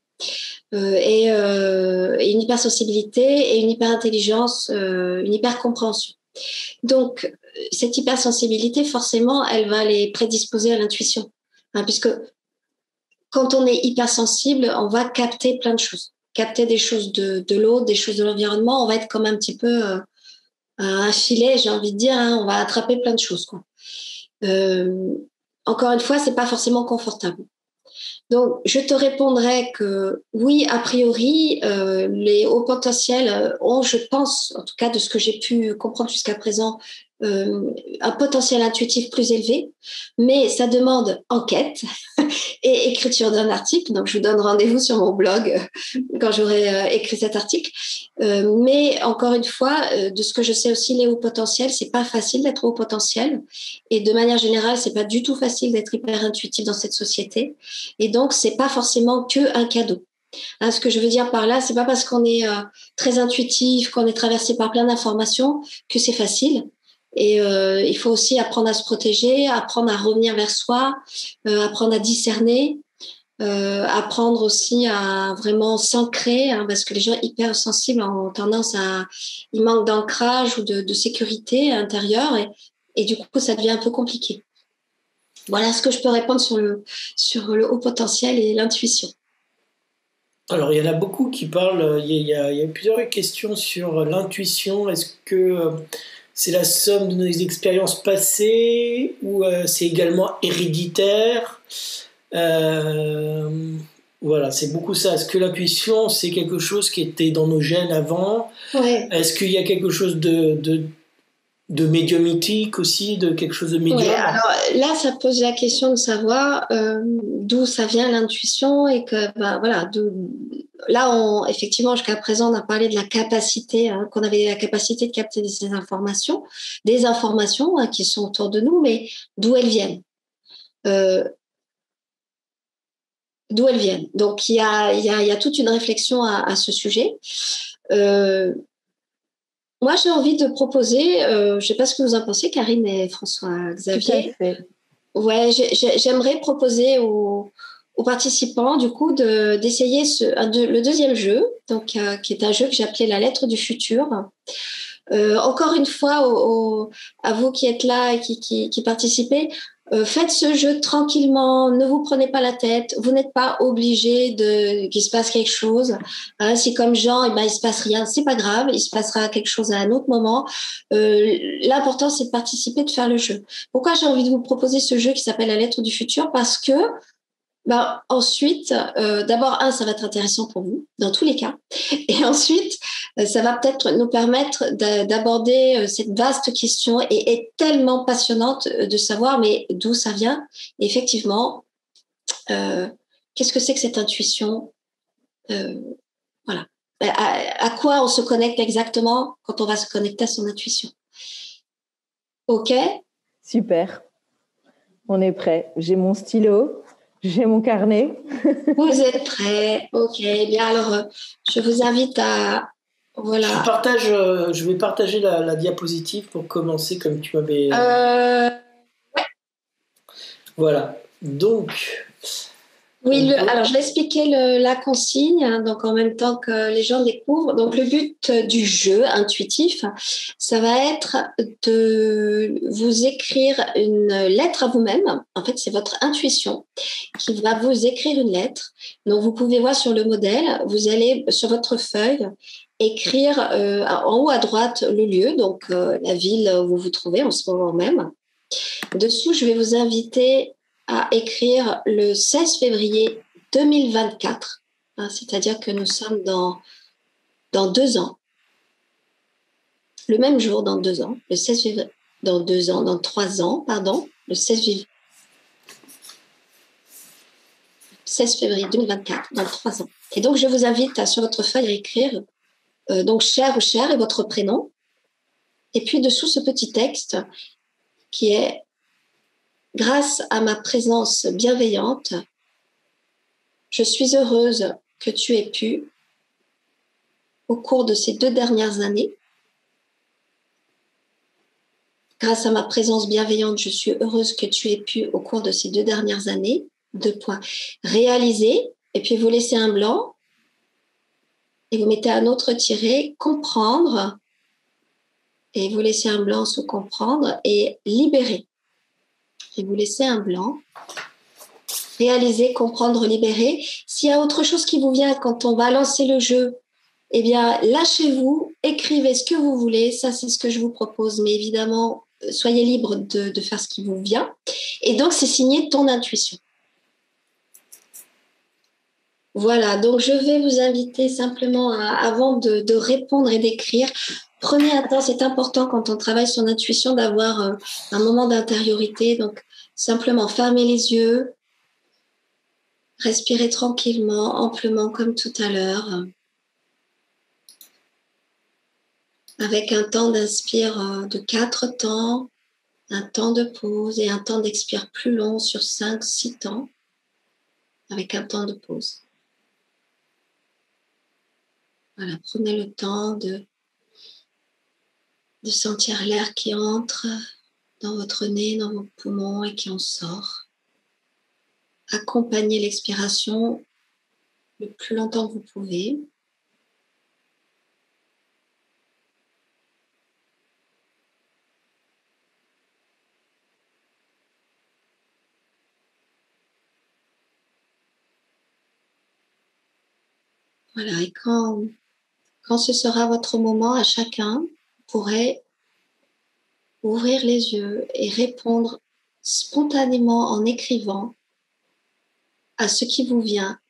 Et une hypersensibilité et une hyperintelligence, une hypercompréhension. Donc, cette hypersensibilité, forcément, elle va les prédisposer à l'intuition. Hein, puisque quand on est hypersensible, on va capter plein de choses. Capter des choses de l'autre, des choses de l'environnement. On va être comme un petit peu un filet, j'ai envie de dire. Hein, on va attraper plein de choses, quoi. Encore une fois, c'est pas forcément confortable. Donc, je te répondrai que oui, a priori, les hauts potentiels ont, je pense, en tout cas de ce que j'ai pu comprendre jusqu'à présent, un potentiel intuitif plus élevé, mais ça demande enquête et écriture d'un article. Donc, je vous donne rendez-vous sur mon blog quand j'aurai écrit cet article. Mais encore une fois, de ce que je sais aussi, les hauts potentiels, c'est pas facile d'être haut potentiel. Et de manière générale, c'est pas du tout facile d'être hyper intuitif dans cette société. Et donc, c'est pas forcément que un cadeau. Hein, ce que je veux dire par là, c'est pas parce qu'on est très intuitif, qu'on est traversé par plein d'informations que c'est facile. Et il faut aussi apprendre à se protéger, apprendre à revenir vers soi, apprendre à discerner, apprendre aussi à vraiment s'ancrer, hein, parce que les gens hypersensibles ont tendance ils manquent d'ancrage ou de sécurité intérieure et du coup, ça devient un peu compliqué. Voilà ce que je peux répondre sur le haut potentiel et l'intuition. Alors, il y en a beaucoup qui parlent, il y a plusieurs questions sur l'intuition. Est-ce que c'est la somme de nos expériences passées ou c'est également héréditaire? Voilà, c'est beaucoup ça. Est-ce que l'intuition, c'est quelque chose qui était dans nos gènes avant? Ouais. Est-ce qu'il y a quelque chose de médiumitique aussi, de quelque chose de médium? Ouais, alors là, ça pose la question de savoir d'où ça vient l'intuition et que, voilà, là, effectivement, jusqu'à présent, on a parlé de la capacité, hein, qu'on avait la capacité de capter des informations hein, qui sont autour de nous, mais d'où elles viennent. D'où elles viennent. Donc, il y a toute une réflexion à ce sujet. Moi, j'ai envie de proposer, je ne sais pas ce que vous en pensez, Karine et François-Xavier. Tout à fait. Ouais, j'aimerais proposer aux participants, du coup, d'essayer le deuxième jeu, donc, qui est un jeu que j'ai appelé La lettre du futur. Encore une fois, à vous qui êtes là et qui participez, faites ce jeu tranquillement, ne vous prenez pas la tête, vous n'êtes pas obligé qu'il se passe quelque chose. Hein, si comme Jean, il se passe rien, c'est pas grave, il se passera quelque chose à un autre moment. L'important, c'est de participer, de faire le jeu. Pourquoi j'ai envie de vous proposer ce jeu qui s'appelle La lettre du futur? Parce que ensuite, d'abord, ça va être intéressant pour vous, dans tous les cas. Et ensuite, ça va peut-être nous permettre d'aborder cette vaste question et tellement passionnante de savoir, mais d'où ça vient. Et effectivement, qu'est-ce que c'est que cette intuition? Voilà. À quoi on se connecte exactement quand on va se connecter à son intuition. OK? Super. On est prêt. J'ai mon stylo, j'ai mon carnet. Vous êtes prêts? OK. Bien, alors, je vous invite à... Voilà. Je vais partager la diapositive pour commencer comme tu m'avais... Voilà. Donc... Oui, alors je vais expliquer la consigne, hein, donc en même temps que les gens découvrent. Donc le but du jeu intuitif, ça va être de vous écrire une lettre à vous-même. En fait, c'est votre intuition qui va vous écrire une lettre. Donc vous pouvez voir sur le modèle, vous allez sur votre feuille écrire en haut à droite le lieu, donc la ville où vous vous trouvez en ce moment même. Dessous, je vais vous inviter à écrire le 16 février 2024, hein, c'est-à-dire que nous sommes dans 2 ans. Le même jour, dans 2 ans, le 16 février, dans 2 ans, dans 3 ans, pardon, le 16 février 2024, dans 3 ans. Et donc, je vous invite à, sur votre feuille, à écrire donc cher ou chère et votre prénom. Et puis, dessous, ce petit texte qui est « Grâce à ma présence bienveillante, je suis heureuse que tu aies pu, au cours de ces 2 dernières années, grâce à ma présence bienveillante, je suis heureuse que tu aies pu, au cours de ces 2 dernières années, 2 points, réaliser, et puis vous laissez un blanc, et vous mettez un autre tiré, comprendre, et vous laissez un blanc sous comprendre, et libérer. Et vous laissez un blanc, réaliser, comprendre, libérer. S'il y a autre chose qui vous vient quand on va lancer le jeu, eh bien, lâchez-vous, écrivez ce que vous voulez. Ça, c'est ce que je vous propose. Mais évidemment, soyez libre de faire ce qui vous vient. Et donc, c'est signé ton intuition. Voilà, donc je vais vous inviter simplement, avant de répondre et d'écrire, prenez un temps, c'est important quand on travaille son intuition d'avoir un moment d'intériorité. Donc, simplement fermez les yeux, respirez tranquillement, amplement comme tout à l'heure. Avec un temps d'inspire de 4 temps, un temps de pause et un temps d'expire plus long sur 5-6 temps, avec un temps de pause. Voilà, prenez le temps de sentir l'air qui entre dans votre nez, dans vos poumons et qui en sort. Accompagnez l'expiration le plus longtemps que vous pouvez. Voilà, et quand ce sera votre moment, à chacun pourrait ouvrir les yeux et répondre spontanément en écrivant à ce qui vous vient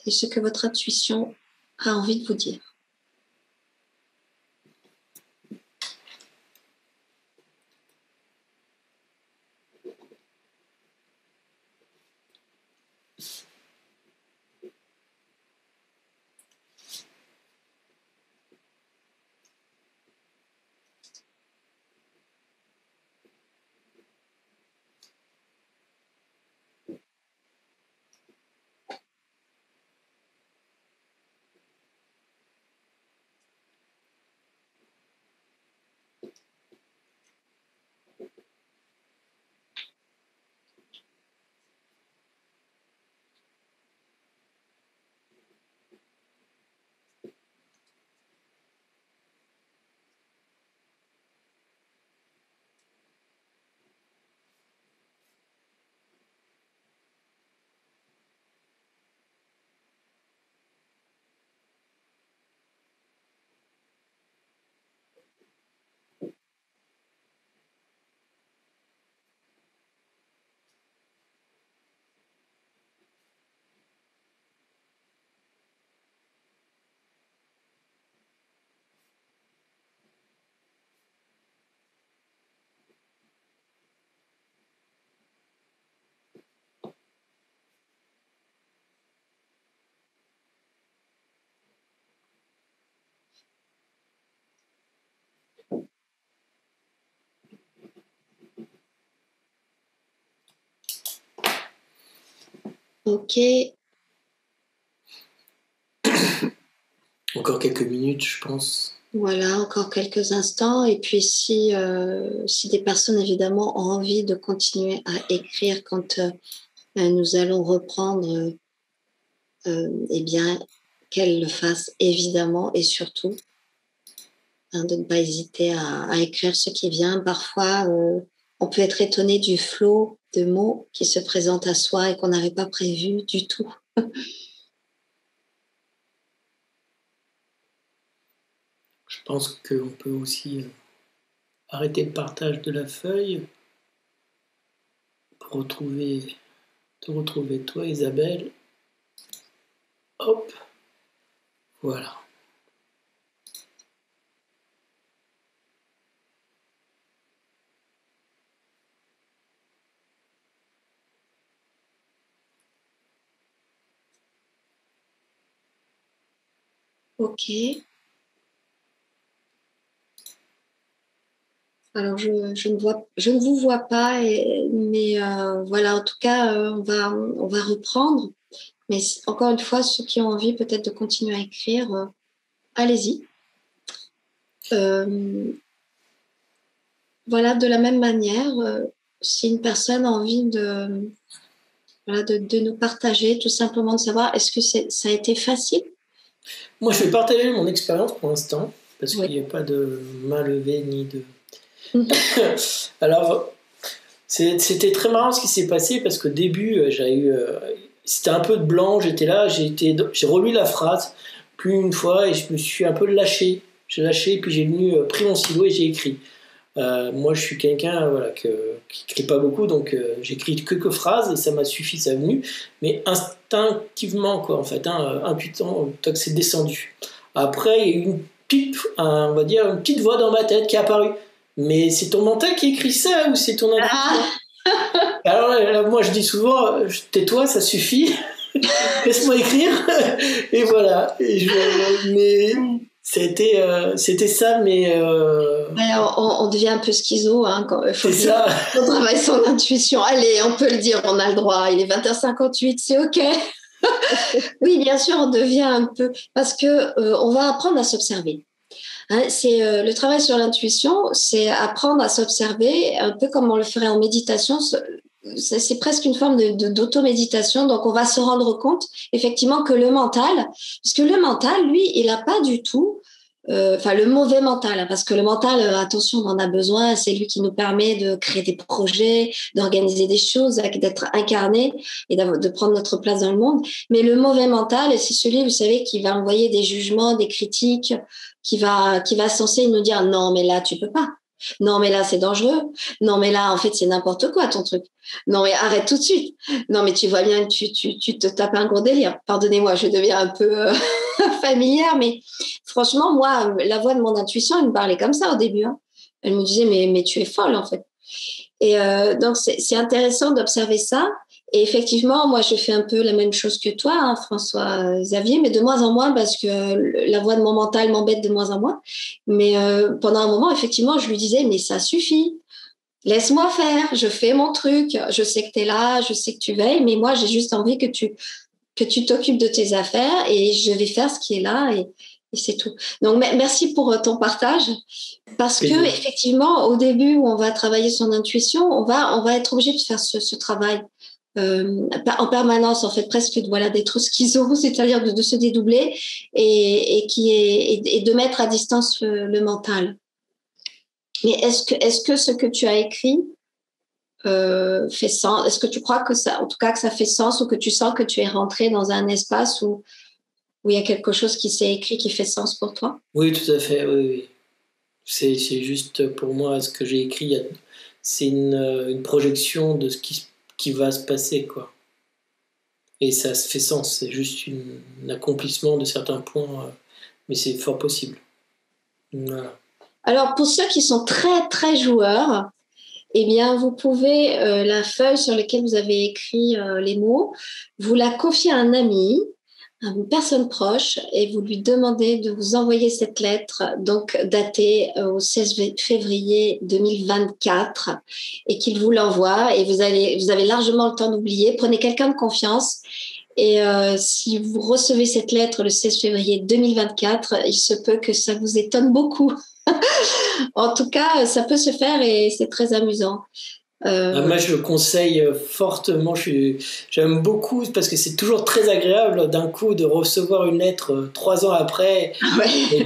et ce que votre intuition a envie de vous dire. Ok. Encore quelques minutes, je pense. Voilà, encore quelques instants. Et puis, si des personnes, évidemment, ont envie de continuer à écrire quand nous allons reprendre, eh bien, qu'elles le fassent, évidemment, et surtout, de ne pas hésiter à écrire ce qui vient. Parfois, on peut être étonné du flot de mots qui se présentent à soi et qu'on n'avait pas prévu du tout. Je pense qu'on peut aussi arrêter le partage de la feuille pour te retrouver toi, Isabelle. Hop, voilà. Ok. Alors, je ne vous vois pas, mais voilà, en tout cas, on va reprendre. Mais encore une fois, ceux qui ont envie peut-être de continuer à écrire, allez-y. Voilà, de la même manière, si une personne a envie de nous partager, tout simplement de savoir, est-ce que ça a été facile? Moi, je vais partager mon expérience pour l'instant, parce Oui. qu'il n'y a pas de main levée ni de... Alors, c'était très marrant ce qui s'est passé, parce qu'au début, c'était un peu de blanc, j'étais là, j'ai relu la phrase plus une fois, et je me suis un peu lâché. J'ai lâché, puis j'ai pris mon stylo et j'ai écrit. Moi, je suis quelqu'un qui écrit pas beaucoup, donc j'écris quelques phrases et ça m'a suffi, ça a venu, mais instinctivement, quoi, en fait, intuitant, tant que c'est descendu. Après, il y a eu on va dire, une petite voix dans ma tête qui est apparue. Mais c'est ton mental qui écrit ça ou c'est ton intuition? Alors là, moi, je dis souvent, tais-toi, ça suffit, laisse-moi écrire, et voilà. Mais c'était ça, mais... On devient un peu schizo, hein, quand il faut ça. On travaille son intuition. Allez, on peut le dire, on a le droit. Il est 20h58, c'est OK. Oui, bien sûr, on devient un peu... Parce que on va apprendre à s'observer. Hein, c'est le travail sur l'intuition, c'est apprendre à s'observer, un peu comme on le ferait en méditation. C'est presque une forme d'automéditation. Donc, on va se rendre compte, effectivement, que le mental, parce que le mental, lui, il n'a pas du tout... le mauvais mental, hein, parce que le mental, attention, on en a besoin, c'est lui qui nous permet de créer des projets, d'organiser des choses, d'être incarné et de prendre notre place dans le monde. Mais le mauvais mental, c'est celui, vous savez, qui va envoyer des jugements, des critiques, qui va censé nous dire non, mais là, tu peux pas. Non, mais là, c'est dangereux. Non, mais là, en fait, c'est n'importe quoi, ton truc. Non, mais arrête tout de suite. Non, mais tu vois bien que tu te tapes un gros délire. Pardonnez-moi, je deviens un peu familière, mais franchement, moi, la voix de mon intuition, elle me parlait comme ça au début. Hein. Elle me disait, mais tu es folle, en fait. Et donc, c'est intéressant d'observer ça. Et effectivement, moi, je fais un peu la même chose que toi, hein, François Xavier, mais de moins en moins parce que la voix de mon mental m'embête de moins en moins. Mais pendant un moment, effectivement, je lui disais, mais ça suffit. Laisse-moi faire, je fais mon truc. Je sais que tu es là, je sais que tu veilles, mais moi, j'ai juste envie que tu t'occupes de tes affaires et je vais faire ce qui est là et c'est tout. Donc, merci pour ton partage parce que effectivement, au début où on va travailler son intuition, on va être obligé de faire ce travail en permanence, en fait, presque d'être schizo, c'est-à-dire de se dédoubler et de mettre à distance le mental. Mais est-ce que ce que tu as écrit fait sens? Est-ce que tu crois que ça, en tout cas, que ça fait sens ou que tu sens que tu es rentré dans un espace où il y a quelque chose qui s'est écrit qui fait sens pour toi? Oui, tout à fait, oui. C'est juste pour moi, ce que j'ai écrit, c'est une projection de ce qui va se passer, quoi. Et ça se fait sens, c'est juste un accomplissement de certains points, mais c'est fort possible. Voilà. Alors, pour ceux qui sont très, très joueurs, eh bien, vous pouvez, la feuille sur laquelle vous avez écrit les mots, vous la confier à un ami à une personne proche et vous lui demandez de vous envoyer cette lettre, donc datée au 16 février 2024, et qu'il vous l'envoie. Et vous avez largement le temps d'oublier. Prenez quelqu'un de confiance. Et si vous recevez cette lettre le 16 février 2024, il se peut que ça vous étonne beaucoup. En tout cas, ça peut se faire et c'est très amusant. Moi, je le conseille fortement. J'aime beaucoup parce que c'est toujours très agréable d'un coup de recevoir une lettre 3 ans après. Ouais. Et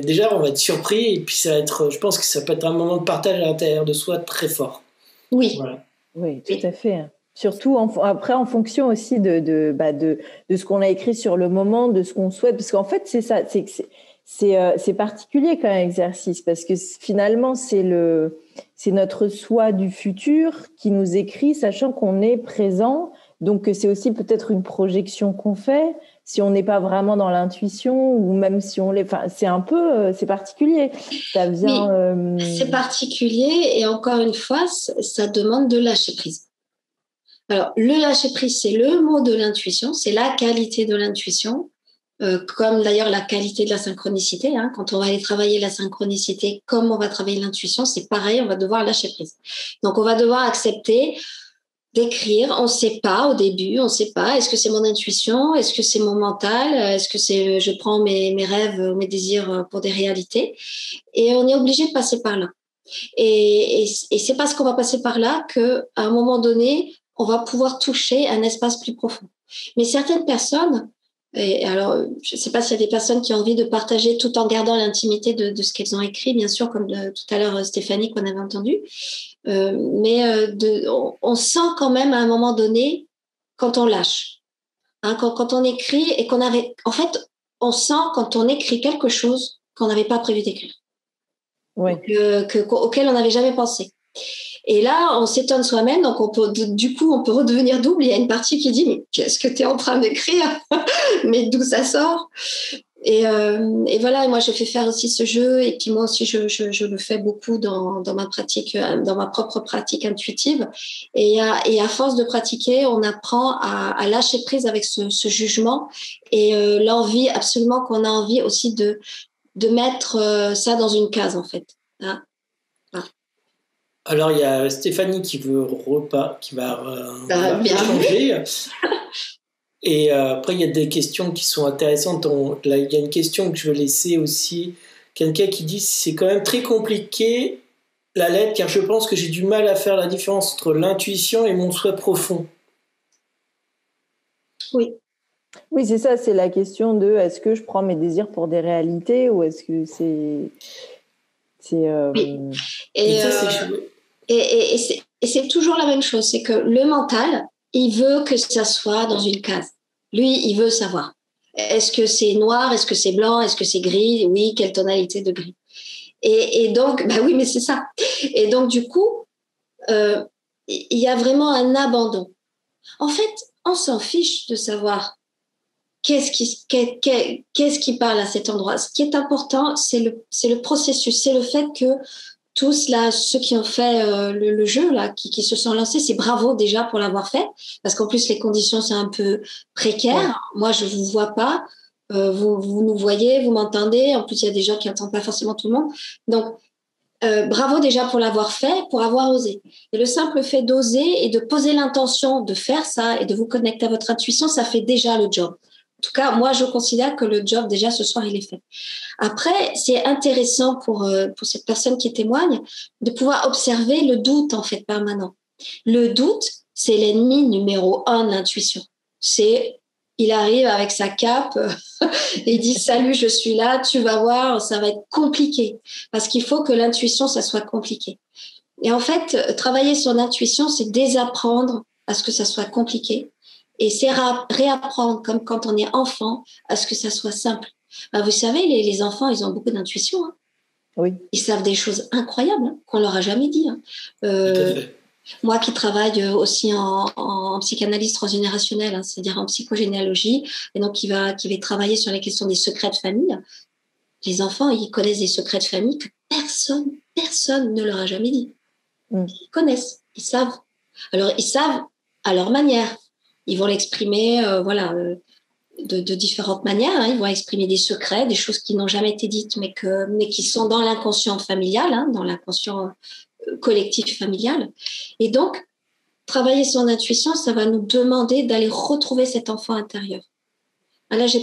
déjà, on va être surpris. Et puis, je pense que ça peut être un moment de partage à l'intérieur de soi très fort. Oui. Voilà. Oui, tout à fait. Surtout après, en fonction aussi de ce qu'on a écrit sur le moment, de ce qu'on souhaite. Parce qu'en fait, c'est ça. C'est particulier comme exercice parce que finalement, c'est notre soi du futur qui nous écrit, sachant qu'on est présent. Donc, c'est aussi peut-être une projection qu'on fait si on n'est pas vraiment dans l'intuition ou même si on l'est. Enfin, c'est particulier. Ça vient. Oui, c'est particulier et encore une fois, ça demande de lâcher prise. Alors, le lâcher prise, c'est le mot de l'intuition, c'est la qualité de l'intuition. Comme d'ailleurs la qualité de la synchronicité. Hein. Quand on va aller travailler la synchronicité, comme on va travailler l'intuition, c'est pareil, on va devoir lâcher prise. Donc, on va devoir accepter d'écrire. On ne sait pas au début, on ne sait pas. Est-ce que c'est mon intuition? Est-ce que c'est mon mental? Est-ce que je prends mes rêves, mes désirs pour des réalités? Et on est obligé de passer par là. Et c'est parce qu'on va passer par là qu'à un moment donné, on va pouvoir toucher un espace plus profond. Mais certaines personnes, et alors, je ne sais pas s'il y a des personnes qui ont envie de partager tout en gardant l'intimité de ce qu'elles ont écrit, bien sûr, comme tout à l'heure Stéphanie qu'on avait entendu. Mais on sent quand même à un moment donné quand on lâche. Hein, quand on écrit et qu'on avait... En fait, on sent quand on écrit quelque chose qu'on n'avait pas prévu d'écrire. Oui. Auquel on n'avait jamais pensé. Et là, on s'étonne soi-même, donc du coup, on peut redevenir double. Il y a une partie qui dit, mais qu'est-ce que tu es en train d'écrire? Mais d'où ça sort? Et voilà, moi, je fais faire aussi ce jeu. Et puis moi aussi, je le fais beaucoup dans ma pratique, dans ma propre pratique intuitive. Et à force de pratiquer, on apprend à lâcher prise avec ce jugement et l'envie, absolument qu'on a envie aussi de mettre ça dans une case, en fait. Hein? Alors, il y a Stéphanie qui va changer. Et après, il y a des questions qui sont intéressantes. Là, il y a une question que je veux laisser aussi. Quelqu'un qui dit « C'est quand même très compliqué, la lettre, car je pense que j'ai du mal à faire la différence entre l'intuition et mon souhait profond. » Oui. Oui, c'est ça, c'est la question de est-ce que je prends mes désirs pour des réalités ou est-ce que c'est... Oui. Et c'est toujours la même chose, c'est que le mental, il veut que ça soit dans une case. Lui, il veut savoir. Est-ce que c'est noir? Est-ce que c'est blanc? Est-ce que c'est gris? Oui, quelle tonalité de gris? Et donc, bah oui, mais c'est ça. Et donc, du coup, il y a vraiment un abandon. En fait, on s'en fiche de savoir qu'est-ce qui parle à cet endroit. Ce qui est important, c'est le processus, c'est le fait que tous là, ceux qui ont fait le jeu là, qui se sont lancés, c'est bravo déjà pour l'avoir fait, parce qu'en plus les conditions c'est un peu précaire. Ouais. Moi je vous vois pas, vous nous voyez, vous m'entendez. En plus il y a des gens qui n'entendent pas forcément tout le monde. Donc bravo déjà pour l'avoir fait, pour avoir osé. Et le simple fait d'oser et de poser l'intention de faire ça et de vous connecter à votre intuition, ça fait déjà le job. En tout cas, moi, je considère que le job, déjà, ce soir, il est fait. Après, c'est intéressant pour cette personne qui témoigne de pouvoir observer le doute, en fait, permanent. Le doute, c'est l'ennemi numéro 1 de l'intuition. Il arrive avec sa cape et il dit « Salut, je suis là, tu vas voir, ça va être compliqué. » Parce qu'il faut que l'intuition, ça soit compliqué. Et en fait, travailler sur l'intuition, c'est désapprendre à ce que ça soit compliqué. Et c'est réapprendre, comme quand on est enfant, à ce que ça soit simple. Ben, vous savez, les enfants, ils ont beaucoup d'intuition. Hein. Oui. Ils savent des choses incroyables hein, qu'on leur a jamais dit. Hein. Moi qui travaille aussi en psychanalyse transgénérationnelle, hein, c'est-à-dire en psychogénéalogie, et donc qui va travailler sur les questions des secrets de famille. Les enfants, ils connaissent des secrets de famille que personne ne leur a jamais dit. Ils connaissent, ils savent. Alors, ils savent à leur manière. Ils vont l'exprimer, voilà. de différentes manières. Hein. Ils vont exprimer des secrets, des choses qui n'ont jamais été dites, mais qui sont dans l'inconscient familial, hein, dans l'inconscient collectif familial. Et donc, travailler son intuition, ça va nous demander d'aller retrouver cet enfant intérieur. Là, je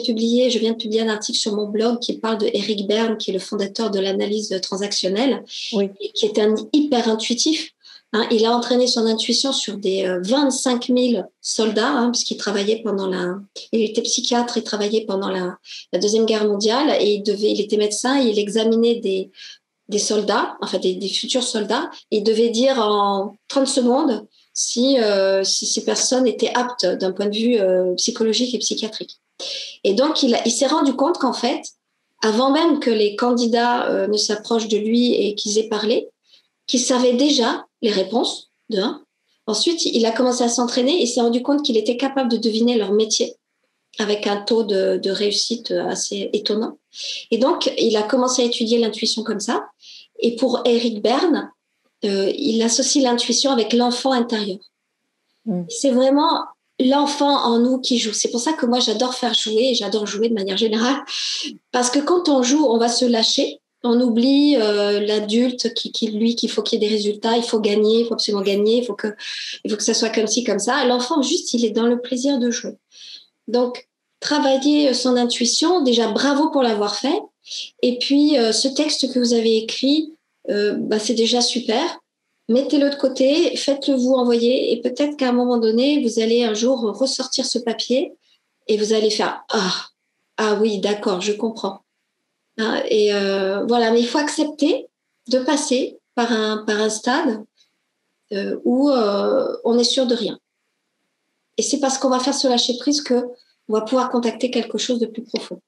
viens de publier un article sur mon blog qui parle de Eric Berne, qui est le fondateur de l'analyse transactionnelle, oui. Et qui est un hyper intuitif. Hein, il a entraîné son intuition sur des 25 000 soldats, hein, puisqu'il travaillait il était psychiatre, il travaillait pendant la Deuxième Guerre mondiale, et il était médecin, et il examinait des soldats, enfin des futurs soldats, et il devait dire en 30 secondes si ces personnes étaient aptes d'un point de vue psychologique et psychiatrique. Et donc, il s'est rendu compte qu'en fait, avant même que les candidats ne s'approchent de lui et qu'ils aient parlé, qu'il savait déjà les réponses de un. Ensuite, il a commencé à s'entraîner et s'est rendu compte qu'il était capable de deviner leur métier avec un taux de réussite assez étonnant. Et donc, il a commencé à étudier l'intuition comme ça. Et pour Eric Berne, il associe l'intuition avec l'enfant intérieur. C'est vraiment l'enfant en nous qui joue. C'est pour ça que moi, j'adore faire jouer, et j'adore jouer de manière générale, parce que quand on joue, on va se lâcher. On oublie l'adulte qu'il faut qu'il y ait des résultats, il faut gagner, il faut absolument gagner, il faut que ça soit comme ci, comme ça. L'enfant, juste, il est dans le plaisir de jouer. Donc, travailler son intuition, déjà, bravo pour l'avoir fait. Et puis, ce texte que vous avez écrit, c'est déjà super. Mettez-le de côté, faites-le vous envoyer, et peut-être qu'à un moment donné, vous allez un jour ressortir ce papier et vous allez faire « Ah oui, d'accord, je comprends ». Et voilà, mais il faut accepter de passer par un stade où on est sûr de rien. Et c'est parce qu'on va faire ce lâcher-prise qu'on va pouvoir contacter quelque chose de plus profond.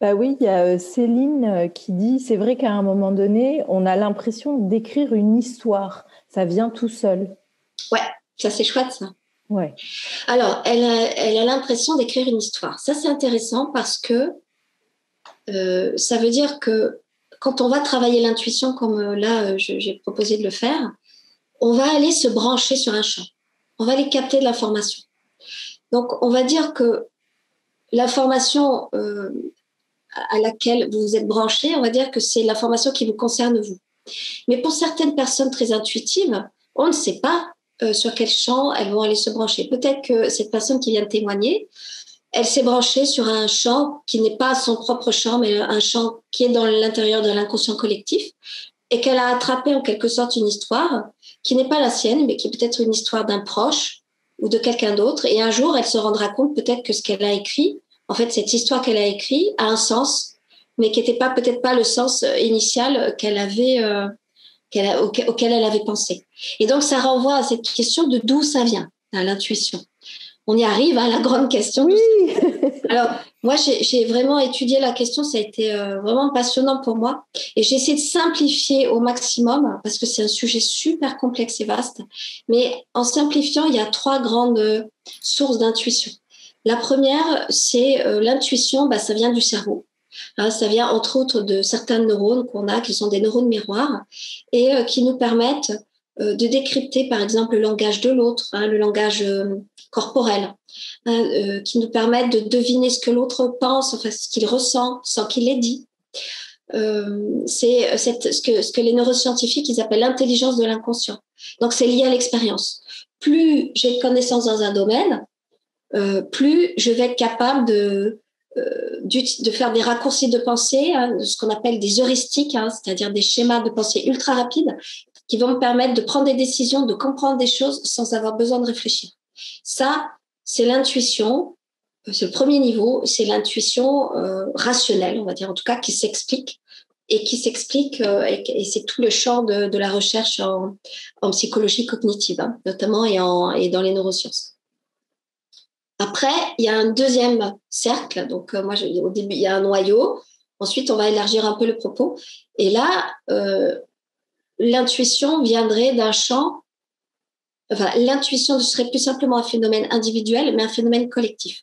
Bah oui, il y a Céline qui dit, c'est vrai qu'à un moment donné, on a l'impression d'écrire une histoire. Ça vient tout seul. Ouais, ça c'est chouette ça. Ouais. Alors, elle a l'impression d'écrire une histoire. Ça c'est intéressant parce que ça veut dire que quand on va travailler l'intuition, comme là j'ai proposé de le faire, on va aller se brancher sur un champ. On va aller capter de l'information. Donc, on va dire que l'information à laquelle vous êtes branché, on va dire que c'est l'information qui vous concerne vous. Mais pour certaines personnes très intuitives, on ne sait pas sur quel champ elles vont aller se brancher. Peut-être que cette personne qui vient de témoigner, elle s'est branchée sur un champ qui n'est pas son propre champ, mais un champ qui est dans l'intérieur de l'inconscient collectif, et qu'elle a attrapé en quelque sorte une histoire qui n'est pas la sienne, mais qui est peut-être une histoire d'un proche ou de quelqu'un d'autre. Et un jour, elle se rendra compte peut-être que ce qu'elle a écrit, en fait, cette histoire qu'elle a écrite a un sens, mais qui n'était peut-être pas le sens initial qu'elle avait, auquel elle avait pensé. Et donc, ça renvoie à cette question de d'où ça vient, à l'intuition. On y arrive à la grande question. Oui. Alors, moi, j'ai vraiment étudié la question. Ça a été vraiment passionnant pour moi. Et j'ai essayé de simplifier au maximum parce que c'est un sujet super complexe et vaste. Mais en simplifiant, il y a 3 grandes sources d'intuition. La première, c'est l'intuition, ça vient du cerveau. Hein, ça vient entre autres de certains neurones qu'on a, qui sont des neurones miroirs, et qui nous permettent de décrypter, par exemple, le langage de l'autre, hein, le langage corporel, hein, qui nous permettent de deviner ce que l'autre pense, enfin, ce qu'il ressent, sans qu'il l'ait dit. C'est ce que les neuroscientifiques ils appellent l'intelligence de l'inconscient. Donc, c'est lié à l'expérience. Plus j'ai de connaissances dans un domaine, plus je vais être capable de faire des raccourcis de pensée, hein, ce qu'on appelle des heuristiques, hein, c'est-à-dire des schémas de pensée ultra rapides qui vont me permettre de prendre des décisions, de comprendre des choses sans avoir besoin de réfléchir. Ça, c'est l'intuition, c'est le premier niveau, c'est l'intuition rationnelle, on va dire en tout cas, qui s'explique et c'est tout le champ de la recherche en psychologie cognitive, hein, notamment et dans les neurosciences. Après, il y a un deuxième cercle. Donc, au début, il y a un noyau. Ensuite, on va élargir un peu le propos. Et là, l'intuition viendrait d'un champ. Enfin, l'intuition serait plus simplement un phénomène individuel, mais un phénomène collectif.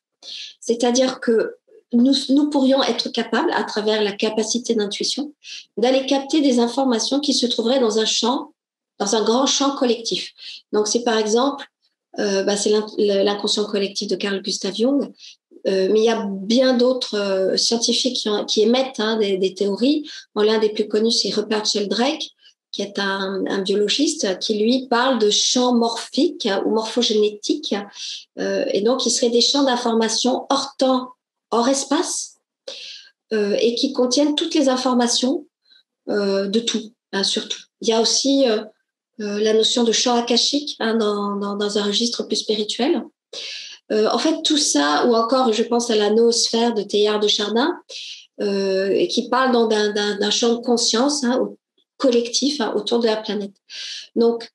C'est-à-dire que nous pourrions être capables, à travers la capacité d'intuition, d'aller capter des informations qui se trouveraient dans un grand champ collectif. Donc, c'est par exemple... c'est l'inconscient collectif de Carl Gustav Jung. Mais il y a bien d'autres scientifiques qui émettent des théories. Bon, l'un des plus connus, c'est Rupert Sheldrake, qui est un biologiste, qui lui parle de champs morphiques ou morphogénétiques. Et donc, il serait des champs d'information hors temps, hors espace, et qui contiennent toutes les informations de tout, surtout. Il y a aussi la notion de champ akashique dans un registre plus spirituel. En fait, tout ça, ou encore, je pense à la noosphère de Teilhard de Chardin, et qui parle donc d'un champ de conscience collectif autour de la planète. Donc,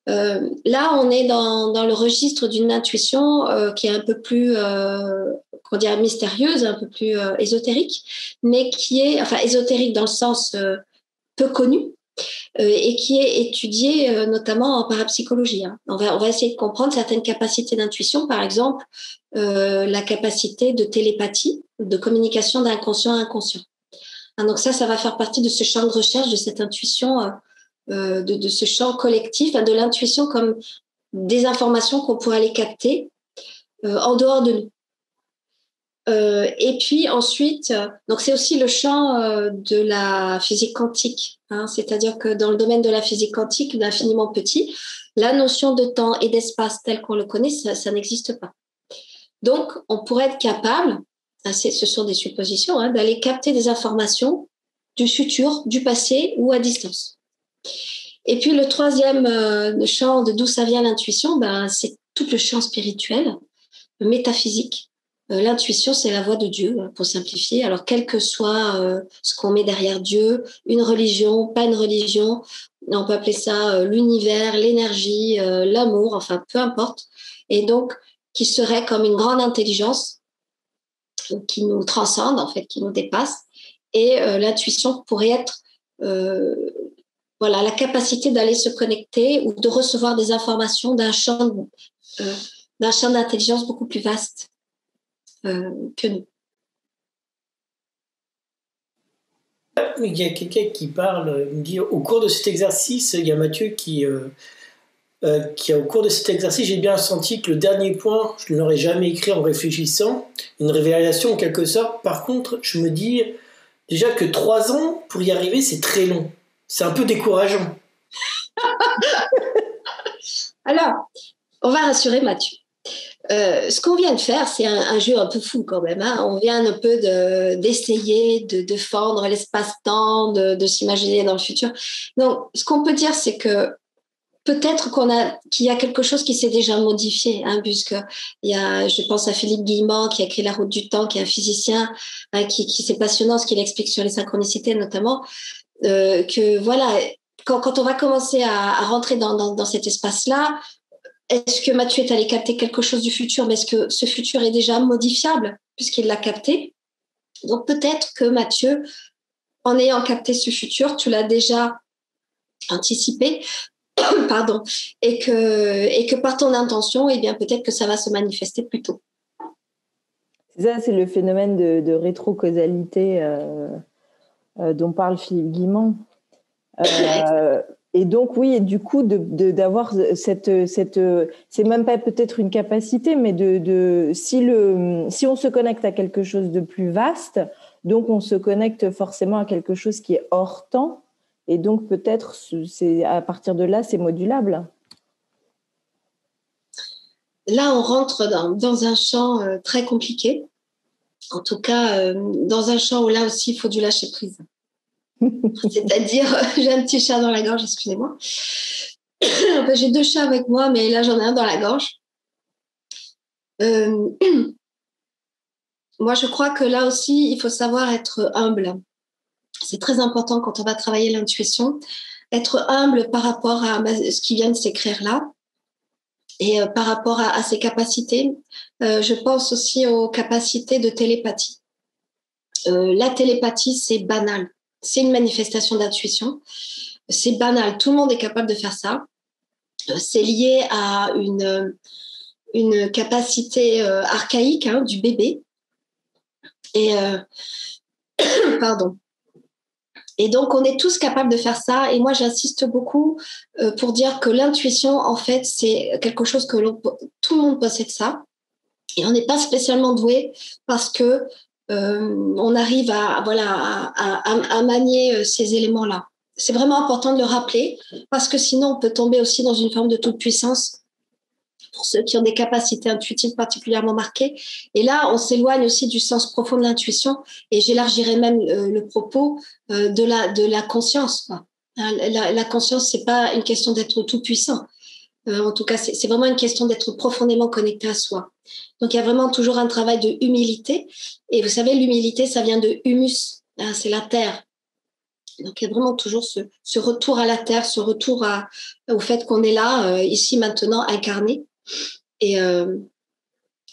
là, on est dans le registre d'une intuition qui est un peu plus, comment dire, mystérieuse, un peu plus ésotérique, mais qui est, enfin, ésotérique dans le sens peu connu, et qui est étudiée notamment en parapsychologie. On va essayer de comprendre certaines capacités d'intuition, par exemple la capacité de télépathie, de communication d'inconscient à inconscient. Donc ça va faire partie de ce champ de recherche, de cette intuition, de ce champ collectif, de l'intuition comme des informations qu'on pourrait aller capter en dehors de nous. Et puis ensuite, donc c'est aussi le champ de la physique quantique, c'est-à-dire que dans le domaine de la physique quantique, d'infiniment petit, la notion de temps et d'espace tel qu'on le connaît, ça n'existe pas. Donc, on pourrait être capable, ce sont des suppositions, d'aller capter des informations du futur, du passé ou à distance. Et puis le troisième champ de d'où ça vient l'intuition, c'est tout le champ spirituel, le métaphysique. L'intuition, c'est la voix de Dieu, pour simplifier. Alors, quel que soit ce qu'on met derrière Dieu, une religion, pas une religion, on peut appeler ça l'univers, l'énergie, l'amour, enfin, peu importe. Et donc, qui serait comme une grande intelligence qui nous transcende, en fait, qui nous dépasse. Et l'intuition pourrait être la capacité d'aller se connecter ou de recevoir des informations d'un champ d'intelligence beaucoup plus vaste que nous. Il y a quelqu'un qui parle, il me dit, au cours de cet exercice, il y a Mathieu qui au cours de cet exercice, j'ai bien senti que le dernier point, je ne l'aurais jamais écrit en réfléchissant, une révélation en quelque sorte. Par contre, je me dis déjà que 3 ans pour y arriver, c'est très long. C'est un peu décourageant. Alors, on va rassurer Mathieu. Ce qu'on vient de faire, c'est un jeu un peu fou quand même. On vient un peu d'essayer de fendre l'espace-temps, de s'imaginer dans le futur. Donc, ce qu'on peut dire, c'est que peut-être qu'il y a quelque chose qui s'est déjà modifié, puisque je pense à Philippe Guillemot qui a écrit La Route du Temps, qui est un physicien, qui c'est passionnant ce qu'il explique sur les synchronicités notamment, que voilà, quand on va commencer à rentrer dans cet espace-là, est-ce que Mathieu est allé capter quelque chose du futur, mais est-ce que ce futur est déjà modifiable puisqu'il l'a capté? Donc peut-être que Mathieu, en ayant capté ce futur, tu l'as déjà anticipé, pardon, et que par ton intention, eh bien peut-être que ça va se manifester plus tôt. Ça, c'est le phénomène de rétrocausalité dont parle Philippe Guillemot. Et donc, oui, et du coup, d'avoir cette c'est même pas peut-être une capacité, mais si on se connecte à quelque chose de plus vaste, donc on se connecte forcément à quelque chose qui est hors temps, et donc peut-être à partir de là, c'est modulable. Là, on rentre dans un champ très compliqué. En tout cas, dans un champ où là aussi, il faut du lâcher prise. C'est-à-dire, j'ai un petit chat dans la gorge, excusez-moi. J'ai 2 chats avec moi, mais là, j'en ai un dans la gorge. Moi, je crois que là aussi, il faut savoir être humble. C'est très important quand on va travailler l'intuition, être humble par rapport à ce qui vient de s'écrire là et par rapport à ses capacités. Je pense aussi aux capacités de télépathie. La télépathie, c'est banal. C'est une manifestation d'intuition. C'est banal. Tout le monde est capable de faire ça. C'est lié à une capacité archaïque du bébé. Et pardon. Et donc, on est tous capables de faire ça. Et moi, j'insiste beaucoup pour dire que l'intuition, en fait, c'est quelque chose que tout le monde possède ça. Et on n'est pas spécialement doué parce que on arrive à manier ces éléments-là. C'est vraiment important de le rappeler parce que sinon on peut tomber aussi dans une forme de toute-puissance pour ceux qui ont des capacités intuitives particulièrement marquées. Et là, on s'éloigne aussi du sens profond de l'intuition et j'élargirais même le propos de la conscience, quoi. La conscience, c'est pas une question d'être tout-puissant. En tout cas, c'est vraiment une question d'être profondément connecté à soi. Donc, il y a vraiment toujours un travail de humilité. Et vous savez, l'humilité, ça vient de humus, hein, c'est la terre. Donc, il y a vraiment toujours ce retour à la terre, ce retour au fait qu'on est là, ici, maintenant, incarné. Et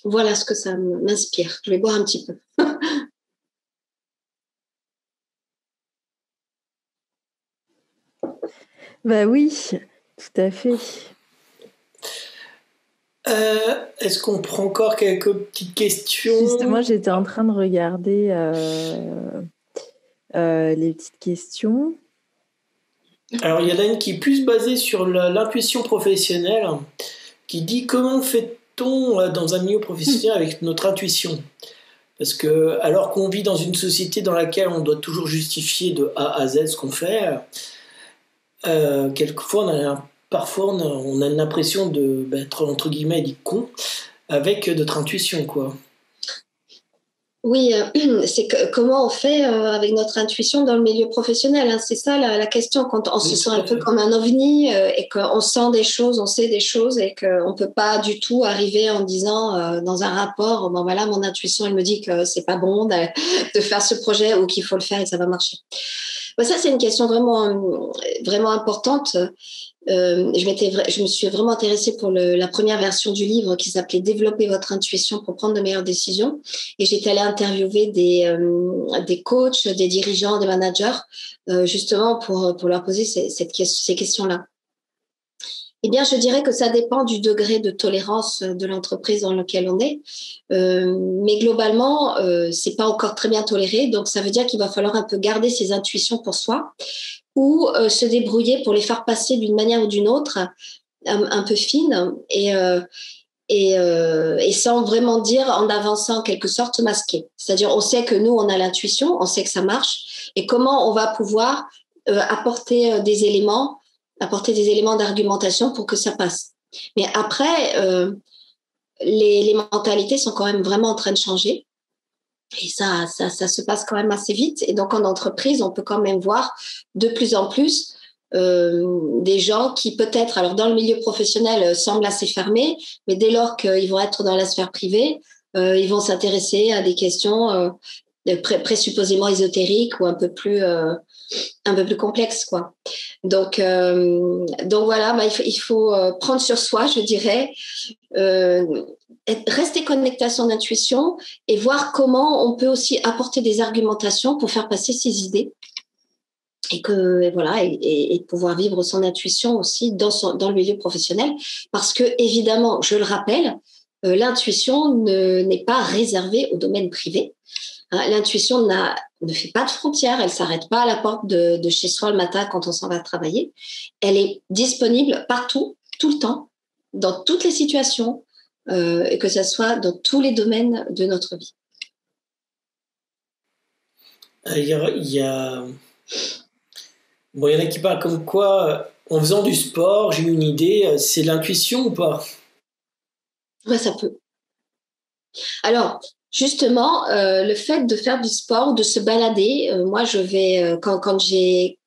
voilà ce que ça m'inspire. Je vais boire un petit peu. Bah oui, tout à fait. Est-ce qu'on prend encore quelques petites questions? Justement, j'étais en train de regarder les petites questions. Alors, il y en a une qui est plus basée sur l'intuition professionnelle, qui dit comment fait-on dans un milieu professionnel avec notre intuition? Parce que, alors qu'on vit dans une société dans laquelle on doit toujours justifier de A à Z ce qu'on fait, quelquefois parfois on a l'impression d'être entre guillemets des cons avec notre intuition, quoi. Oui, c'est comment on fait avec notre intuition dans le milieu professionnel, hein. C'est ça la question, quand on se sent un peu comme un ovni et qu'on sent des choses, on sait des choses et qu'on ne peut pas du tout arriver en disant dans un rapport, bon voilà, mon intuition, elle me dit que c'est pas bon de faire ce projet ou qu'il faut le faire et ça va marcher. Bon, ça, c'est une question vraiment, vraiment importante. Je me suis vraiment intéressée pour la première version du livre qui s'appelait Développer votre intuition pour prendre de meilleures décisions. Et j'étais allée interviewer des coachs, des dirigeants, des managers, justement pour leur poser ces questions-là. Eh bien, je dirais que ça dépend du degré de tolérance de l'entreprise dans laquelle on est. Mais globalement, c'est pas encore très bien toléré. Donc, ça veut dire qu'il va falloir un peu garder ses intuitions pour soi ou se débrouiller pour les faire passer d'une manière ou d'une autre, un peu fine et sans vraiment dire en avançant en quelque sorte masqué. C'est-à-dire, on sait que nous, on a l'intuition, on sait que ça marche et comment on va pouvoir apporter des éléments d'argumentation pour que ça passe. Mais après, les mentalités sont quand même vraiment en train de changer. Et ça se passe quand même assez vite. Et donc, en entreprise, on peut quand même voir de plus en plus des gens qui peut-être, alors dans le milieu professionnel, semblent assez fermés, mais dès lors qu'ils vont être dans la sphère privée, ils vont s'intéresser à des questions présupposément ésotériques ou un peu plus complexes, quoi. Donc voilà, bah, il faut prendre sur soi, je dirais, rester connecté à son intuition et voir comment on peut aussi apporter des argumentations pour faire passer ses idées et pouvoir vivre son intuition aussi dans le milieu professionnel, parce que évidemment, je le rappelle, l'intuition n'est pas réservée au domaine privé. Hein, l'intuition ne fait pas de frontières, elle s'arrête pas à la porte de chez soi le matin quand on s'en va travailler. Elle est disponible partout, tout le temps, dans toutes les situations, et que ça soit dans tous les domaines de notre vie. Il y en a qui parlent comme quoi, en faisant du sport, j'ai une idée, c'est l'intuition ou pas? Ouais, ça peut. Alors, justement, le fait de faire du sport, de se balader, moi, je vais, quand j'ai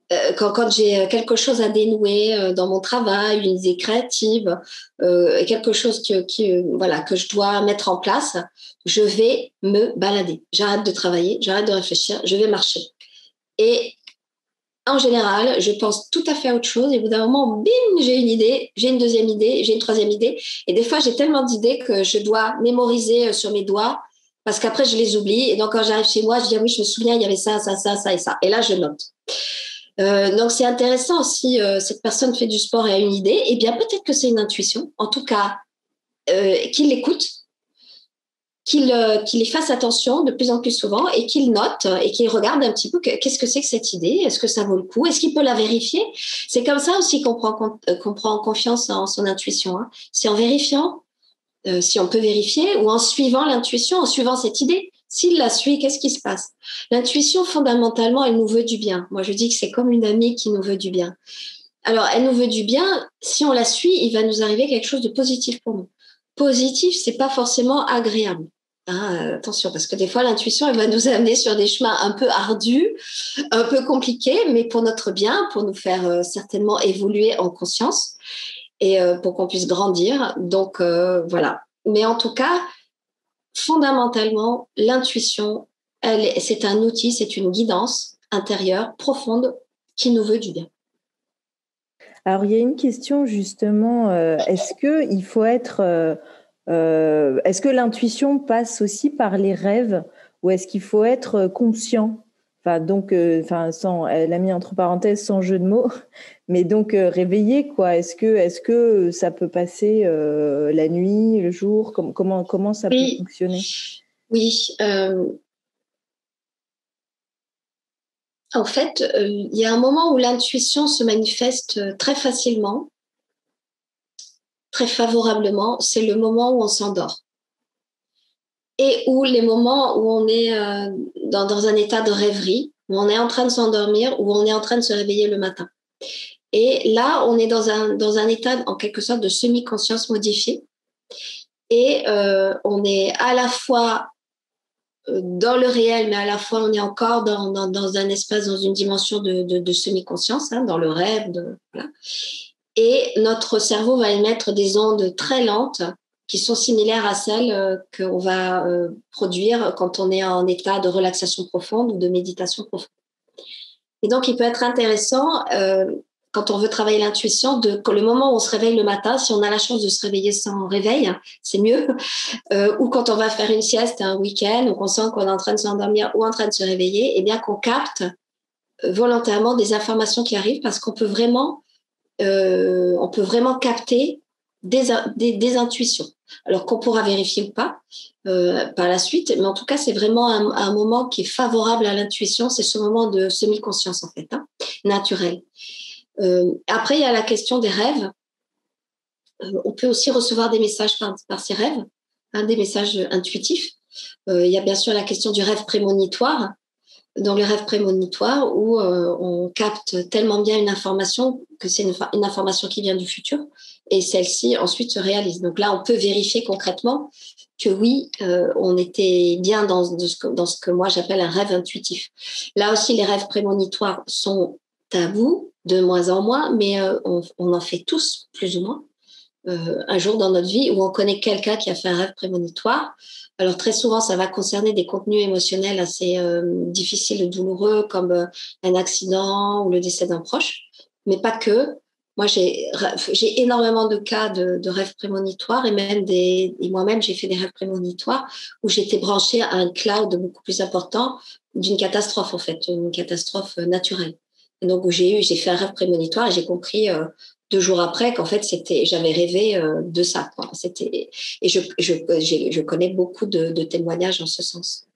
quelque chose à dénouer dans mon travail, une idée créative, quelque chose que je dois mettre en place, je vais me balader. J'arrête de travailler, j'arrête de réfléchir, je vais marcher. Et en général, je pense tout à fait à autre chose. Et au bout d'un moment, bim, j'ai une idée, j'ai une deuxième idée, j'ai une troisième idée. Et des fois, j'ai tellement d'idées que je dois mémoriser sur mes doigts parce qu'après, je les oublie. Et donc, quand j'arrive chez moi, je dis, oui, je me souviens, il y avait ça, ça, ça, ça et ça. Et là, je note. Donc, c'est intéressant si cette personne fait du sport et a une idée. Eh bien, peut-être que c'est une intuition. En tout cas, qu'il l'écoute, qu'il y fasse attention de plus en plus souvent et qu'il note et qu'il regarde un petit peu qu'est-ce que c'est que cette idée, est-ce que ça vaut le coup, est-ce qu'il peut la vérifier. C'est comme ça aussi qu'on prend confiance en son intuition, hein. C'est en vérifiant si on peut vérifier, ou en suivant l'intuition, en suivant cette idée. S'il la suit, qu'est-ce qui se passe? L'intuition, fondamentalement, elle nous veut du bien. Moi, je dis que c'est comme une amie qui nous veut du bien. Alors, elle nous veut du bien. Si on la suit, il va nous arriver quelque chose de positif pour nous. Positif, c'est pas forcément agréable. Attention, parce que des fois, l'intuition, elle va nous amener sur des chemins un peu ardus, un peu compliqués, mais pour notre bien, pour nous faire certainement évoluer en conscience et pour qu'on puisse grandir. Donc, voilà. Mais en tout cas, fondamentalement, l'intuition, c'est un outil, c'est une guidance intérieure profonde qui nous veut du bien. Alors, il y a une question justement, est-ce que l'intuition passe aussi par les rêves ou est-ce qu'il faut être conscient? Enfin, donc, elle a mis entre parenthèses sans jeu de mots, mais donc réveillé, quoi. Est-ce que ça peut passer la nuit, le jour? Comment ça peut fonctionner? Oui. En fait, il y a un moment où l'intuition se manifeste très facilement, très favorablement. C'est le moment où on s'endort. Et où les moments où on est dans un état de rêverie, où on est en train de s'endormir, où on est en train de se réveiller le matin. Et là, on est dans un état, en quelque sorte, de semi-conscience modifiée. Et on est à la fois dans le réel, mais à la fois, on est encore dans un espace, dans une dimension de semi-conscience, dans le rêve. Voilà. Et notre cerveau va émettre des ondes très lentes qui sont similaires à celles qu'on va produire quand on est en état de relaxation profonde ou de méditation profonde. Et donc, il peut être intéressant, quand on veut travailler l'intuition, que le moment où on se réveille le matin, si on a la chance de se réveiller sans réveil, c'est mieux, ou quand on va faire une sieste un week-end, ou qu'on sent qu'on est en train de s'endormir ou en train de se réveiller, eh bien qu'on capte volontairement des informations qui arrivent parce qu'on peut vraiment capter des intuitions. Alors qu'on pourra vérifier ou pas par la suite, mais en tout cas, c'est vraiment un moment qui est favorable à l'intuition. C'est ce moment de semi-conscience, en fait, naturel. Après, il y a la question des rêves. On peut aussi recevoir des messages par ces rêves, des messages intuitifs. Il y a bien sûr la question du rêve prémonitoire. Dans le rêve prémonitoire où on capte tellement bien une information que c'est une information qui vient du futur et celle-ci ensuite se réalise. Donc là, on peut vérifier concrètement que oui, on était bien dans ce que moi j'appelle un rêve intuitif. Là aussi, les rêves prémonitoires sont tabous de moins en moins, mais on en fait tous plus ou moins un jour dans notre vie où on connaît quelqu'un qui a fait un rêve prémonitoire. Alors très souvent, ça va concerner des contenus émotionnels assez difficiles et douloureux comme un accident ou le décès d'un proche, mais pas que. Moi, j'ai énormément de cas de rêves prémonitoires et moi-même, j'ai fait des rêves prémonitoires où j'étais branchée à un cloud beaucoup plus important d'une catastrophe, en fait, une catastrophe naturelle. Et donc, j'ai fait un rêve prémonitoire et j'ai compris 2 jours après qu'en fait, j'avais rêvé de ça, quoi. Et je connais beaucoup de témoignages en ce sens.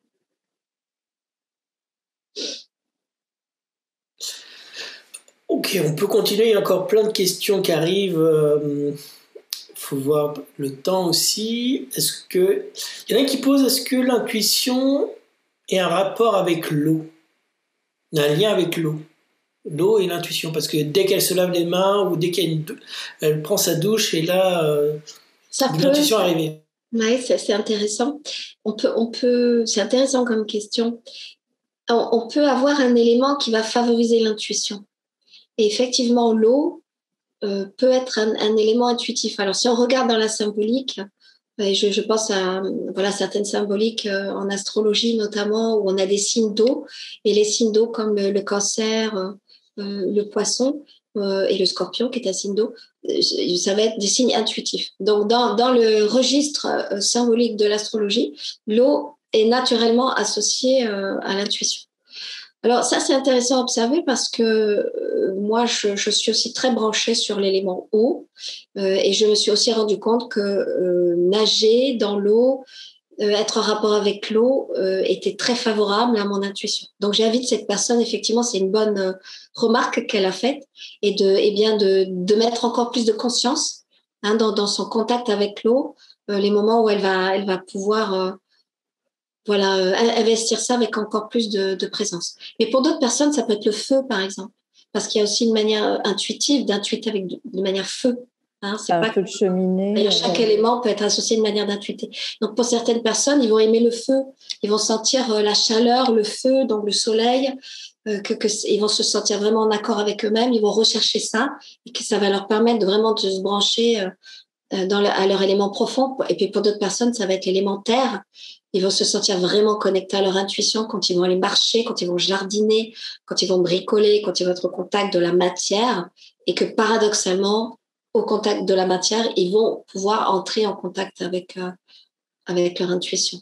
Ok, on peut continuer. Il y a encore plein de questions qui arrivent. Faut voir le temps aussi. Il y en a qui posent, est-ce que l'intuition est un rapport avec l'eau? Un lien avec l'eau et l'intuition, parce que dès qu'elle se lave les mains ou dès elle prend sa douche et là l'intuition est arrivée. Oui, c'est intéressant. C'est intéressant comme question. On peut avoir un élément qui va favoriser l'intuition. Et effectivement, l'eau peut être un élément intuitif. Alors, si on regarde dans la symbolique, je pense à certaines symboliques en astrologie notamment, où on a des signes d'eau, et les signes d'eau comme le cancer, le poisson et le scorpion, qui est un signe d'eau, ça va être des signes intuitifs. Donc, dans le registre symbolique de l'astrologie, l'eau est naturellement associée à l'intuition. Alors ça, c'est intéressant à observer parce que moi, je suis aussi très branchée sur l'élément eau et je me suis aussi rendu compte que nager dans l'eau, être en rapport avec l'eau était très favorable à mon intuition. Donc j'invite cette personne, effectivement, c'est une bonne remarque qu'elle a faite, et de mettre encore plus de conscience hein, dans son contact avec l'eau, les moments où elle va pouvoir investir ça avec encore plus de présence. Mais pour d'autres personnes, ça peut être le feu, par exemple, parce qu'il y a aussi une manière intuitive d'intuiter avec de manière feu. Hein, c'est un pas peu de cheminée. D'ailleurs, chaque élément peut être associé de manière d'intuiter. Donc, pour certaines personnes, ils vont aimer le feu. Ils vont sentir la chaleur, le feu, donc le soleil, ils vont se sentir vraiment en accord avec eux-mêmes. Ils vont rechercher ça et que ça va leur permettre de vraiment de se brancher à leur élément profond. Et puis, pour d'autres personnes, ça va être l'élément terre. Ils vont se sentir vraiment connectés à leur intuition quand ils vont aller marcher, quand ils vont jardiner, quand ils vont bricoler, quand ils vont être au contact de la matière. Et que paradoxalement, au contact de la matière, ils vont pouvoir entrer en contact avec leur intuition.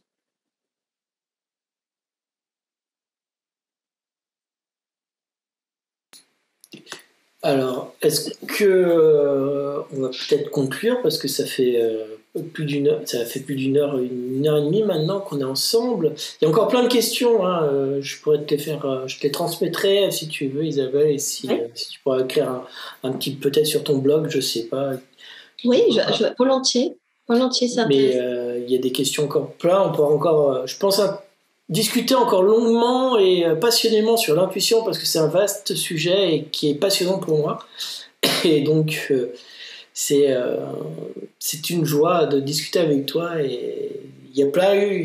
Alors, est-ce que on va peut-être conclure parce que ça fait plus d'une heure, une heure et demie maintenant qu'on est ensemble. Il y a encore plein de questions. Hein, je pourrais te les faire, je te les transmettrai si tu veux, Isabelle, et si tu pourrais écrire un petit peut-être sur ton blog, je sais pas. Oui, volontiers, ça. Mais il y a des questions encore plein. On pourra encore, je pense, discuter encore longuement et passionnément sur l'intuition parce que c'est un vaste sujet et qui est passionnant pour moi. Et donc, c'est une joie de discuter avec toi. Et il y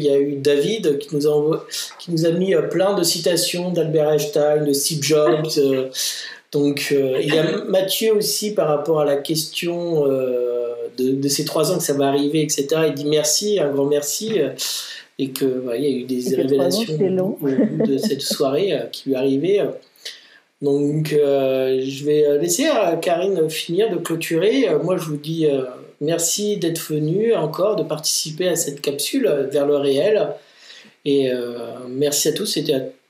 a eu David qui nous a mis plein de citations d'Albert Einstein, de Steve Jobs. Donc, il y a Mathieu aussi par rapport à la question de ces 3 ans que ça va arriver, etc. Il dit merci, un grand merci. Et que il y a eu des révélations au bout de cette soirée qui lui arrivait. Donc je vais laisser Karine finir de clôturer. Moi je vous dis merci d'être venu encore, de participer à cette capsule vers le réel. Et merci à tous.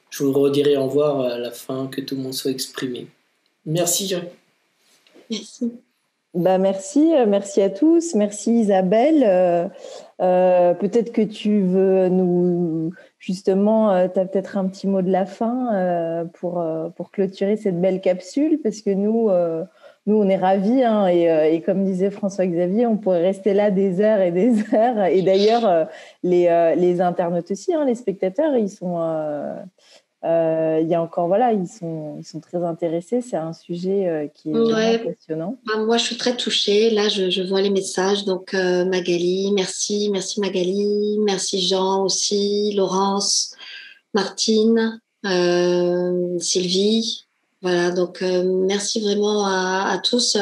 Je vous redirai au revoir à la fin, que tout le monde soit exprimé. Merci. Merci. Merci à tous. Merci Isabelle. Peut-être que tu veux tu as peut-être un petit mot de la fin pour clôturer cette belle capsule, parce que nous on est ravis, hein, et comme disait François-Xavier, on pourrait rester là des heures et des heures. Et d'ailleurs, les internautes aussi, hein, les spectateurs, ils sont il y a encore ils sont très intéressés. C'est un sujet qui est vraiment passionnant. Moi je suis très touchée, là je vois les messages. Donc Magali, merci Magali, merci Jean aussi, Laurence, Martine, Sylvie, voilà. Donc merci vraiment à tous.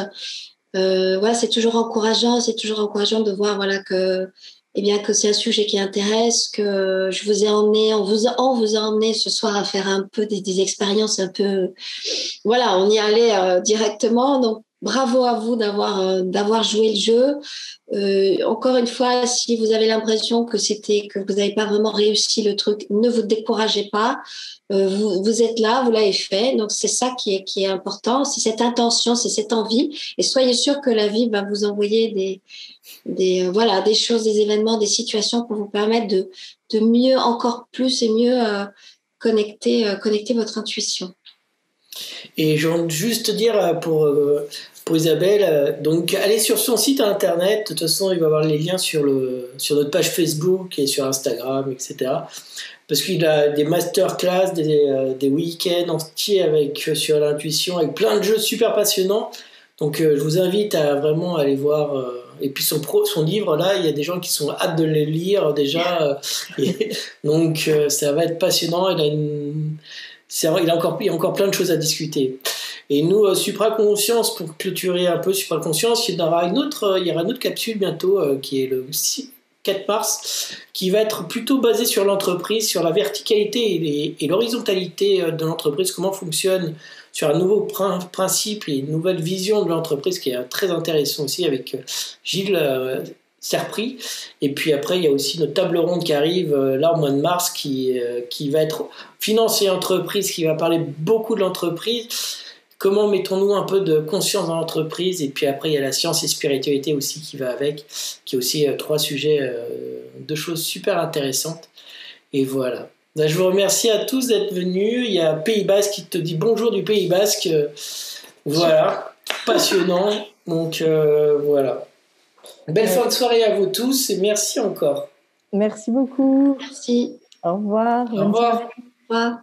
C'est toujours encourageant de voir que c'est un sujet qui intéresse, que je vous ai emmené, on vous a emmené ce soir à faire un peu des expériences un peu, on y allait directement. Donc bravo à vous d'avoir joué le jeu. Encore une fois, si vous avez l'impression que vous n'avez pas vraiment réussi le truc, ne vous découragez pas. Vous êtes là, vous l'avez fait. Donc c'est ça qui est important, c'est cette intention, c'est cette envie. Et soyez sûr que la vie va vous envoyer des choses, des événements, des situations pour vous permettre de mieux, encore plus et mieux connecter votre intuition. Et je veux juste dire pour Isabelle, donc allez sur son site internet. De toute façon, il va y avoir les liens sur notre page Facebook et sur Instagram, etc. Parce qu'il a des masterclass, des week-ends entiers sur l'intuition, avec plein de jeux super passionnants. Donc je vous invite à vraiment aller voir. Et puis son livre, là, il y a des gens qui sont hâte de le lire déjà. Donc ça va être passionnant. Il y a encore plein de choses à discuter. Et nous, Supraconscience, pour clôturer un peu Supraconscience, il y aura une autre capsule bientôt qui est le 4 mars, qui va être plutôt basée sur l'entreprise, sur la verticalité et l'horizontalité de l'entreprise, comment fonctionne, sur un nouveau principe et une nouvelle vision de l'entreprise qui est très intéressant aussi avec Gilles Serpry. Et puis après, il y a aussi notre table ronde qui arrive là au mois de mars qui va être finance et entreprise, qui va parler beaucoup de l'entreprise. Comment mettons-nous un peu de conscience dans l'entreprise? Et puis après, il y a la science et spiritualité aussi qui va avec, qui est aussi 3 sujets, 2 choses super intéressantes. Et voilà. Ben, je vous remercie à tous d'être venus. Il y a Pays Basque qui te dit bonjour du Pays Basque. Voilà, passionnant. Donc voilà. Belle fin de soirée à vous tous et merci encore. Merci beaucoup. Merci. Au revoir. Au revoir. Au revoir.